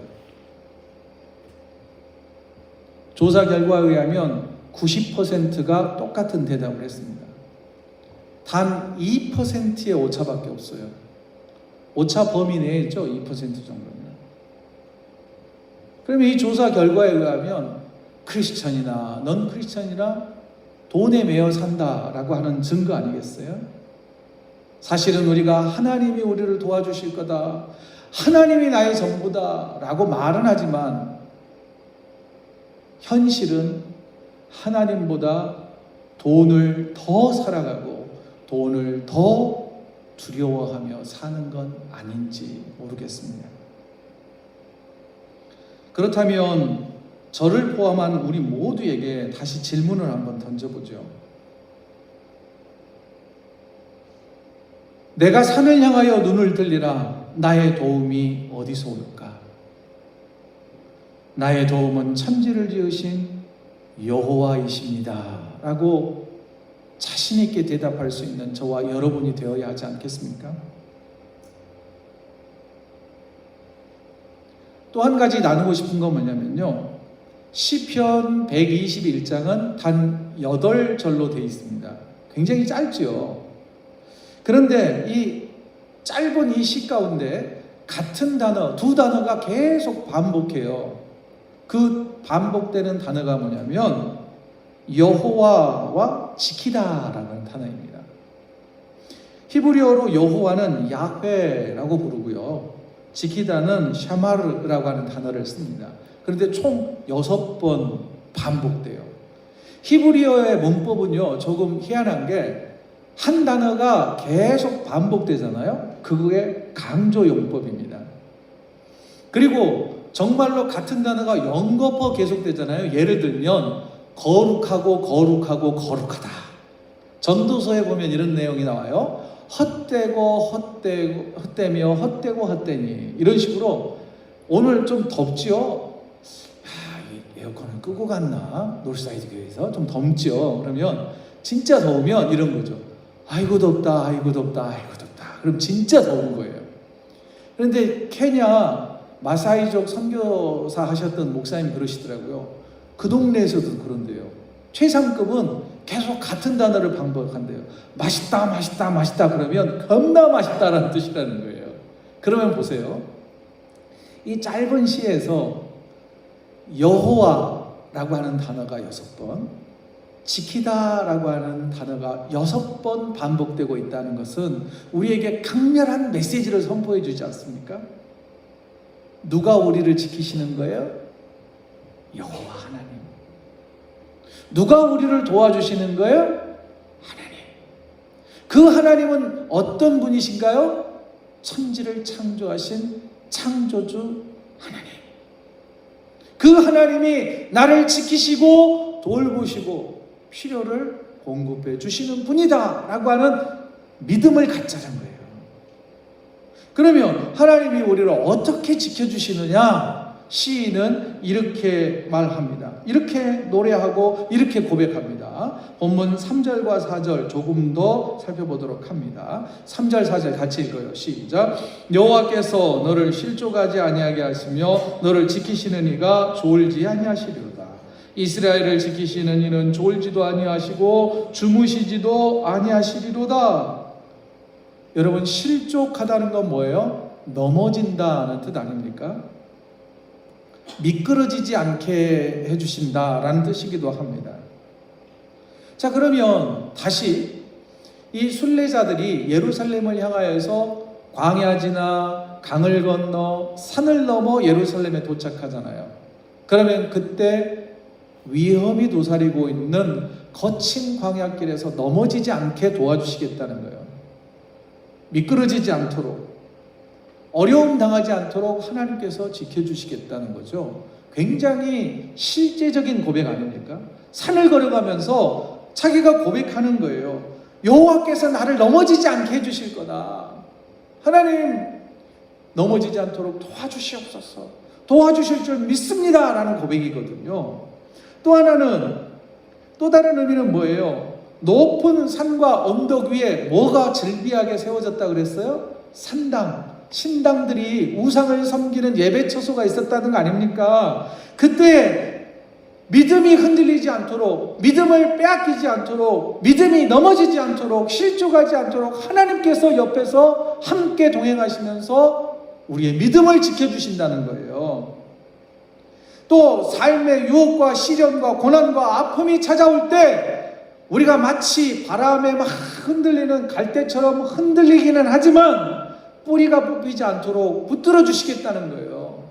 조사 결과에 의하면 90%가 똑같은 대답을 했습니다. 단 2%의 오차밖에 없어요. 오차 범위 내에 있죠, 2% 정도면. 그러면 이 조사 결과에 의하면 크리스천이나 넌 크리스천이나 돈에 매여 산다라고 하는 증거 아니겠어요? 사실은 우리가 하나님이 우리를 도와주실 거다, 하나님이 나의 전부다 라고 말은 하지만 현실은 하나님보다 돈을 더 살아가고 돈을 더 두려워하며 사는 건 아닌지 모르겠습니다. 그렇다면 저를 포함한 우리 모두에게 다시 질문을 한번 던져보죠. 내가 산을 향하여 눈을 들리라. 나의 도움이 어디서 올까? 나의 도움은 천지를 지으신 여호와이십니다 라고 자신 있게 대답할 수 있는 저와 여러분이 되어야 하지 않겠습니까? 또 한 가지 나누고 싶은 건 뭐냐면요, 시편 121장은 단 8절로 되어 있습니다. 굉장히 짧죠. 그런데 이 짧은 이 시 가운데 같은 단어, 두 단어가 계속 반복해요. 그 반복되는 단어가 뭐냐면 여호와와 지키다라는 단어입니다. 히브리어로 여호와는 야훼라고 부르고요, 지키다는 샤마르라고 하는 단어를 씁니다. 그런데 총 6번 반복돼요. 히브리어의 문법은요, 조금 희한한 게 한 단어가 계속 반복되잖아요. 그게 강조용법입니다. 그리고 정말로 같은 단어가 연거푸 계속되잖아요. 예를 들면 거룩하고 거룩하고 거룩하다. 전도서에 보면 이런 내용이 나와요. 헛되며 헛되고 헛되니, 이런 식으로. 오늘 좀 덥지요? 이 에어컨을 끄고 갔나? 노스사이드 교회에서 좀 덥죠? 그러면 진짜 더우면 이런 거죠. 아이고 덥다, 아이고 덥다, 아이고 덥다. 그럼 진짜 더운 거예요. 그런데 케냐 마사이족 선교사 하셨던 목사님 그러시더라고요. 그 동네에서도 그런데요, 최상급은 계속 같은 단어를 반복한대요. 맛있다, 맛있다, 맛있다 그러면 겁나 맛있다라는 뜻이라는 거예요. 그러면 보세요. 이 짧은 시에서 여호와라고 하는 단어가 6번, 지키다라고 하는 단어가 6번 반복되고 있다는 것은 우리에게 강렬한 메시지를 선포해 주지 않습니까? 누가 우리를 지키시는 거예요? 여호와 하나님. 누가 우리를 도와주시는 거예요? 하나님. 그 하나님은 어떤 분이신가요? 천지를 창조하신 창조주 하나님. 그 하나님이 나를 지키시고 돌보시고 필요를 공급해 주시는 분이다 라고 하는 믿음을 갖자는 거예요. 그러면 하나님이 우리를 어떻게 지켜주시느냐? 시인은 이렇게 말합니다. 이렇게 노래하고 이렇게 고백합니다. 본문 3절과 4절 조금 더 살펴보도록 합니다. 3절 4절 같이 읽어요. 시작. 여호와께서 너를 실족하지 아니하게 하시며 너를 지키시는 이가 졸지 아니하시리로다. 이스라엘을 지키시는 이는 졸지도 아니하시고 주무시지도 아니하시리로다. 여러분, 실족하다는 건 뭐예요? 넘어진다는 뜻 아닙니까? 미끄러지지 않게 해주신다라는 뜻이기도 합니다. 자, 그러면 다시 이 순례자들이 예루살렘을 향하여서 광야 지나 강을 건너 산을 넘어 예루살렘에 도착하잖아요. 그러면 그때 위험이 도사리고 있는 거친 광야길에서 넘어지지 않게 도와주시겠다는 거예요. 미끄러지지 않도록, 어려움 당하지 않도록 하나님께서 지켜주시겠다는 거죠. 굉장히 실제적인 고백 아닙니까? 산을 걸어가면서 자기가 고백하는 거예요. 여호와께서 나를 넘어지지 않게 해주실 거다. 하나님, 넘어지지 않도록 도와주시옵소서. 도와주실 줄 믿습니다 라는 고백이거든요. 또 하나는, 또 다른 의미는 뭐예요? 높은 산과 언덕 위에 뭐가 즐비하게 세워졌다 그랬어요? 산당, 신당들이 우상을 섬기는 예배 처소가 있었다는 거 아닙니까? 그때 믿음이 흔들리지 않도록, 믿음을 빼앗기지 않도록, 믿음이 넘어지지 않도록, 실족하지 않도록 하나님께서 옆에서 함께 동행하시면서 우리의 믿음을 지켜주신다는 거예요. 또 삶의 유혹과 시련과 고난과 아픔이 찾아올 때 우리가 마치 바람에 막 흔들리는 갈대처럼 흔들리기는 하지만 뿌리가 뽑히지 않도록 붙들어 주시겠다는 거예요.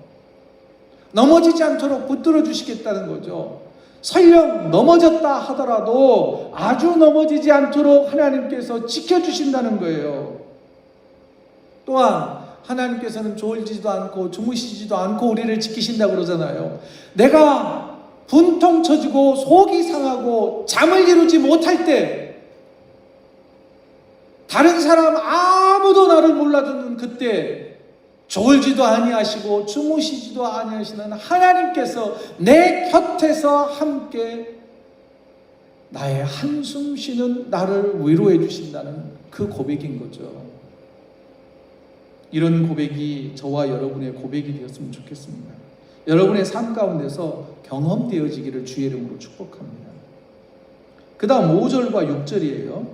넘어지지 않도록 붙들어 주시겠다는 거죠. 설령 넘어졌다 하더라도 아주 넘어지지 않도록 하나님께서 지켜주신다는 거예요. 또한 하나님께서는 졸지도 않고 주무시지도 않고 우리를 지키신다고 그러잖아요. 내가 분통 쳐지고 속이 상하고 잠을 이루지 못할 때, 다른 사람 아무도 나를 몰라주는 그때 졸지도 아니하시고 주무시지도 아니하시는 하나님께서 내 곁에서 함께 나의 한숨 쉬는 나를 위로해 주신다는 그 고백인 거죠. 이런 고백이 저와 여러분의 고백이 되었으면 좋겠습니다. 여러분의 삶 가운데서 경험되어지기를 주의 이름으로 축복합니다. 그 다음 5절과 6절이에요.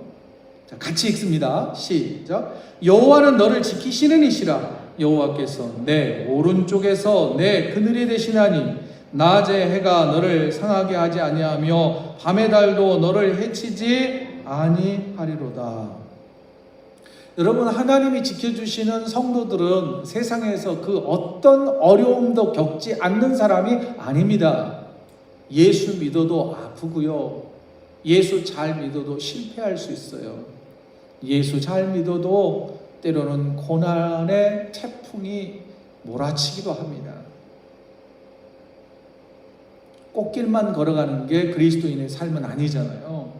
자, 같이 읽습니다. 시작. 여호와는 너를 지키시는 이시라. 여호와께서 내 오른쪽에서 내 그늘이 되시나니 낮에 해가 너를 상하게 하지 아니하며 밤의 달도 너를 해치지 아니하리로다. 여러분, 하나님이 지켜주시는 성도들은 세상에서 그 어떤 어려움도 겪지 않는 사람이 아닙니다. 예수 믿어도 아프고요. 예수 잘 믿어도 실패할 수 있어요. 예수 잘 믿어도 때로는 고난의 태풍이 몰아치기도 합니다. 꽃길만 걸어가는 게 그리스도인의 삶은 아니잖아요.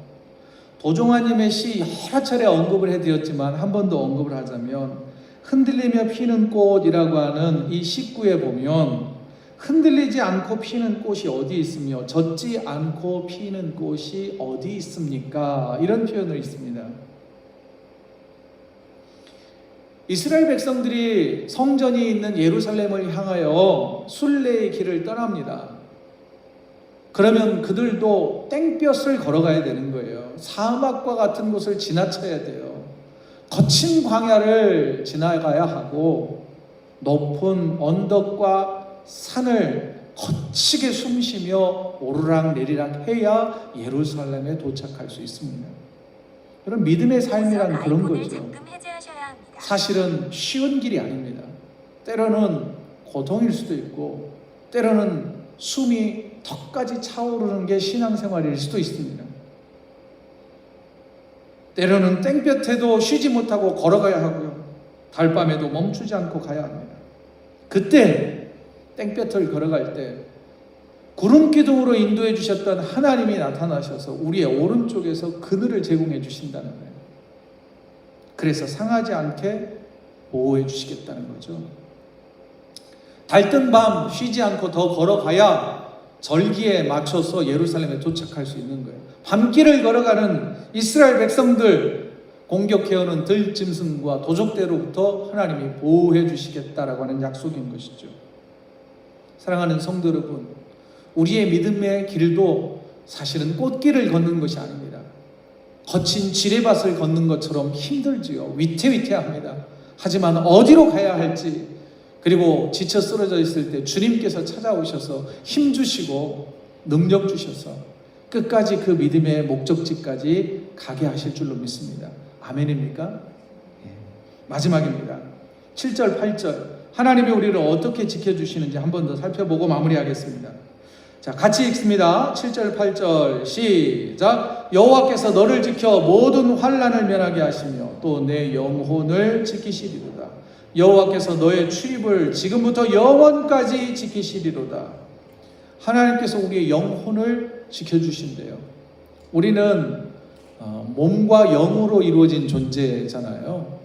도종환님의 시 여러 차례 언급을 해드렸지만 한 번 더 언급을 하자면 흔들리며 피는 꽃이라고 하는 이 시구에 보면 흔들리지 않고 피는 꽃이 어디 있으며 젖지 않고 피는 꽃이 어디 있습니까? 이런 표현을 있습니다. 이스라엘 백성들이 성전이 있는 예루살렘을 향하여 순례의 길을 떠납니다. 그러면 그들도 땡볕을 걸어가야 되는 거예요. 사막과 같은 곳을 지나쳐야 돼요. 거친 광야를 지나가야 하고 높은 언덕과 산을 거치게 숨쉬며 오르락 내리락 해야 예루살렘에 도착할 수 있습니다. 그런 믿음의 삶이란 그런 거죠. 사실은 쉬운 길이 아닙니다. 때로는 고통일 수도 있고 때로는 숨이 턱까지 차오르는 게 신앙생활일 수도 있습니다. 때로는 땡볕에도 쉬지 못하고 걸어가야 하고요. 달밤에도 멈추지 않고 가야 합니다. 그때 땡볕을 걸어갈 때 구름 기둥으로 인도해 주셨던 하나님이 나타나셔서 우리의 오른쪽에서 그늘을 제공해 주신다는 거예요. 그래서 상하지 않게 보호해 주시겠다는 거죠. 달뜬 밤 쉬지 않고 더 걸어가야 절기에 맞춰서 예루살렘에 도착할 수 있는 거예요. 밤길을 걸어가는 이스라엘 백성들 공격해오는 들짐승과 도적대로부터 하나님이 보호해 주시겠다라고 하는 약속인 것이죠. 사랑하는 성도 여러분, 우리의 믿음의 길도 사실은 꽃길을 걷는 것이 아닙니다. 거친 지뢰밭을 걷는 것처럼 힘들지요. 위태위태합니다. 하지만 어디로 가야 할지, 그리고 지쳐 쓰러져 있을 때 주님께서 찾아오셔서 힘 주시고 능력 주셔서 끝까지 그 믿음의 목적지까지 가게 하실 줄로 믿습니다. 아멘입니까? 마지막입니다. 7절, 8절. 하나님이 우리를 어떻게 지켜주시는지 한 번 더 살펴보고 마무리하겠습니다. 자, 같이 읽습니다. 7절, 8절 시작. 여호와께서 너를 지켜 모든 환난을 면하게 하시며 또 내 영혼을 지키시리로다. 여호와께서 너의 출입을 지금부터 영원까지 지키시리로다. 하나님께서 우리의 영혼을 지켜주신대요. 우리는 몸과 영으로 이루어진 존재잖아요.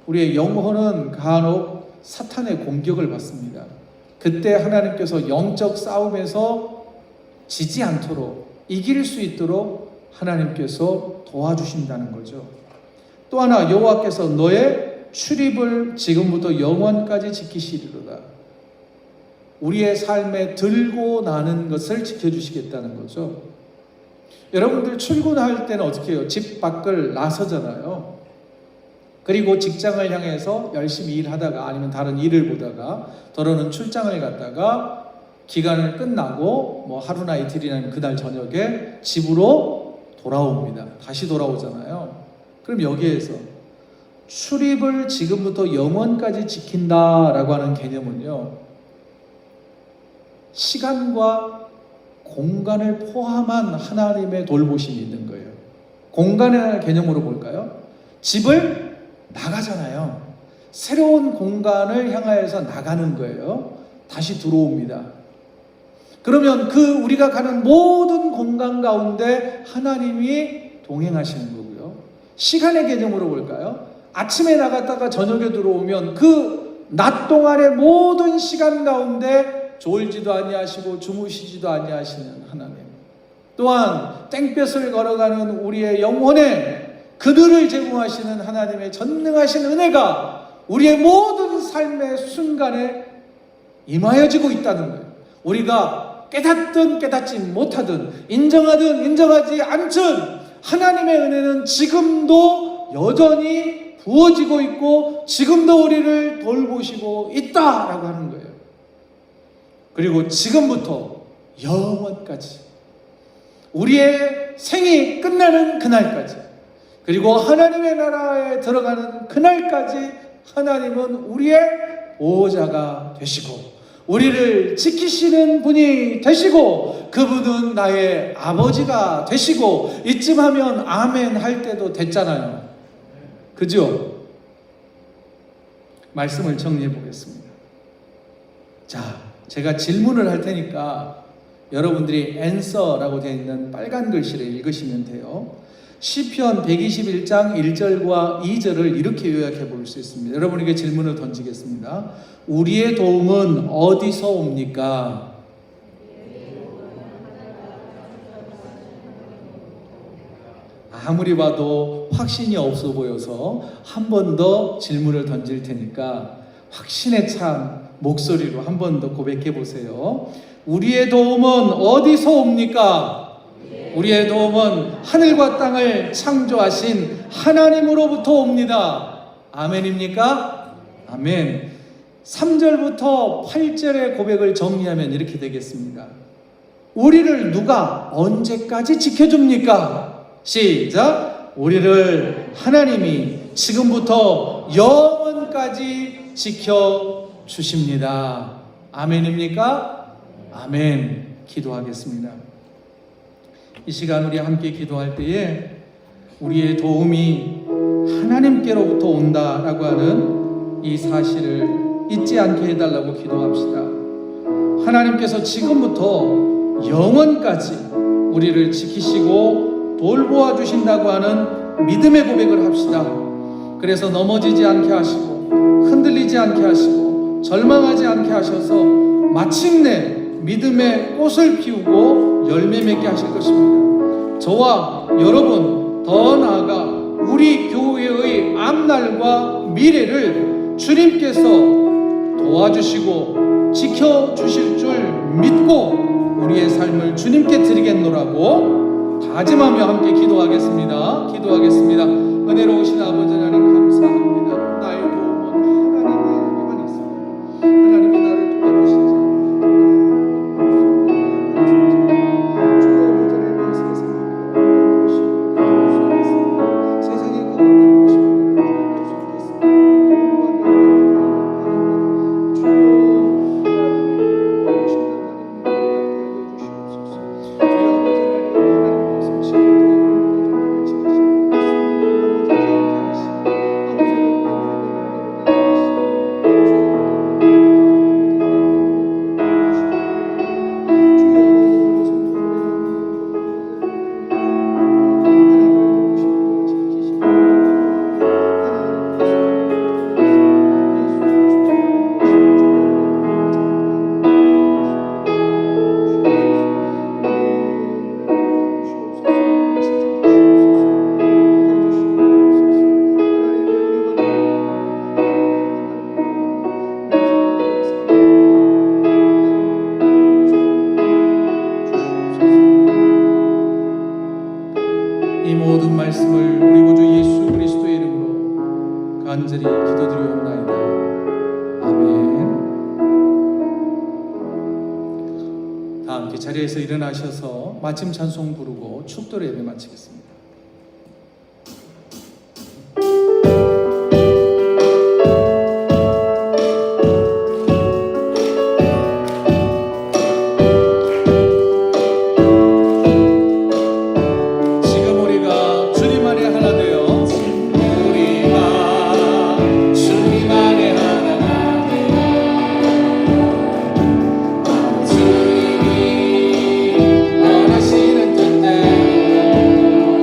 우리의 영혼은 간혹 사탄의 공격을 받습니다. 그때 하나님께서 영적 싸움에서 지지 않도록 이길 수 있도록 하나님께서 도와주신다는 거죠. 또 하나, 여호와께서 너의 출입을 지금부터 영원까지 지키시리로다. 우리의 삶에 들고 나는 것을 지켜주시겠다는 거죠. 여러분들 출근할 때는 어떻게 해요? 집 밖을 나서잖아요. 그리고 직장을 향해서 열심히 일하다가 아니면 다른 일을 보다가 더러는 출장을 갔다가 기간을 끝나고 뭐 하루나 이틀이나 그날 저녁에 집으로 돌아옵니다. 다시 돌아오잖아요. 그럼 여기에서 출입을 지금부터 영원까지 지킨다라고 하는 개념은요, 시간과 공간을 포함한 하나님의 돌보심이 있는 거예요. 공간의 개념으로 볼까요? 집을 나가잖아요. 새로운 공간을 향하여서 나가는 거예요. 다시 들어옵니다. 그러면 그 우리가 가는 모든 공간 가운데 하나님이 동행하시는 거고요. 시간의 개념으로 볼까요? 아침에 나갔다가 저녁에 들어오면 그 낮 동안의 모든 시간 가운데 졸지도 아니하시고 주무시지도 아니하시는 하나님, 또한 땡볕을 걸어가는 우리의 영혼에 그늘을 제공하시는 하나님의 전능하신 은혜가 우리의 모든 삶의 순간에 임하여지고 있다는 거예요. 우리가 깨닫든 깨닫지 못하든 인정하든 인정하지 않든 하나님의 은혜는 지금도 여전히 부어지고 있고 지금도 우리를 돌보시고 있다라고 하는 거예요. 그리고 지금부터 영원까지, 우리의 생이 끝나는 그날까지, 그리고 하나님의 나라에 들어가는 그날까지 하나님은 우리의 보호자가 되시고 우리를 지키시는 분이 되시고 그분은 나의 아버지가 되시고, 이쯤 하면 아멘 할 때도 됐잖아요. 그죠? 말씀을 정리해 보겠습니다. 자, 제가 질문을 할 테니까 여러분들이 answer라고 되어 있는 빨간 글씨를 읽으시면 돼요. 시편 121장 1절과 2절을 이렇게 요약해 볼 수 있습니다. 여러분에게 질문을 던지겠습니다. 우리의 도움은 어디서 옵니까? 아무리 봐도 확신이 없어 보여서 한 번 더 질문을 던질 테니까 확신에 찬 목소리로 한 번 더 고백해 보세요. 우리의 도움은 어디서 옵니까? 우리의 도움은 하늘과 땅을 창조하신 하나님으로부터 옵니다. 아멘입니까? 아멘. 3절부터 8절의 고백을 정리하면 이렇게 되겠습니다. 우리를 누가 언제까지 지켜줍니까? 시작! 우리를 하나님이 지금부터 영원까지 지켜주십니다. 아멘입니까? 아멘. 기도하겠습니다. 이 시간 우리 함께 기도할 때에 우리의 도움이 하나님께로부터 온다라고 하는 이 사실을 잊지 않게 해달라고 기도합시다. 하나님께서 지금부터 영원까지 우리를 지키시고 돌보아 주신다고 하는 믿음의 고백을 합시다. 그래서 넘어지지 않게 하시고 흔들리지 않게 하시고 절망하지 않게 하셔서 마침내 믿음의 꽃을 피우고 열매 맺게 하실 것입니다. 저와 여러분, 더 나아가 우리 교회의 앞날과 미래를 주님께서 도와주시고 지켜주실 줄 믿고 우리의 삶을 주님께 드리겠노라고 다짐하며 함께 기도하겠습니다. 기도하겠습니다. 은혜로우신 아버지 하나님 감사합니다. 나의 도움은 하나님에게만 있습니다. 하나님이 나를 도와주시지 이 모든 말씀을 우리 구주 예수 그리스도의 이름으로 간절히 기도드리옵나이다. 아멘. 다 함께 자리에서 일어나셔서 마침 찬송 부르고 축도로 예배 마치겠습니다. 주님이 원하시는 뜻대로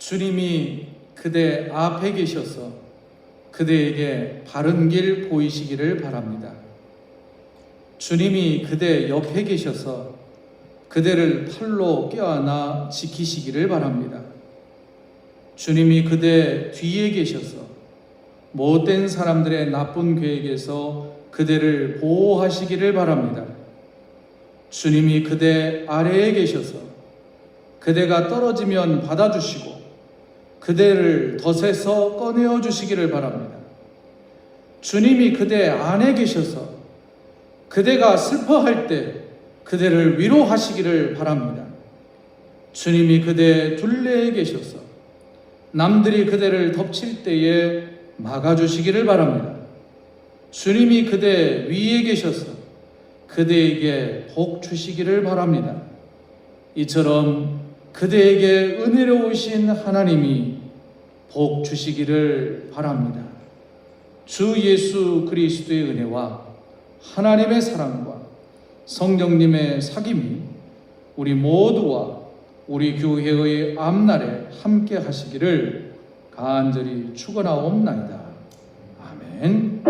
주님이 그대 앞에 계셔서 그대에게 바른 길 보이시기를 바랍니다. 주님이 그대 옆에 계셔서 그대를 팔로 껴안아 지키시기를 바랍니다. 주님이 그대 뒤에 계셔서 못된 사람들의 나쁜 계획에서 그대를 보호하시기를 바랍니다. 주님이 그대 아래에 계셔서 그대가 떨어지면 받아주시고 그대를 덫에서 꺼내어 주시기를 바랍니다. 주님이 그대 안에 계셔서 그대가 슬퍼할 때 그대를 위로하시기를 바랍니다. 주님이 그대 둘레에 계셔서 남들이 그대를 덮칠 때에 막아주시기를 바랍니다. 주님이 그대 위에 계셔서 그대에게 복 주시기를 바랍니다. 이처럼 그대에게 은혜로우신 하나님이 복 주시기를 바랍니다. 주 예수 그리스도의 은혜와 하나님의 사랑과 성령님의 사귐이 우리 모두와 우리 교회의 앞날에 함께 하시기를 간절히 축원하옵나이다. 아멘.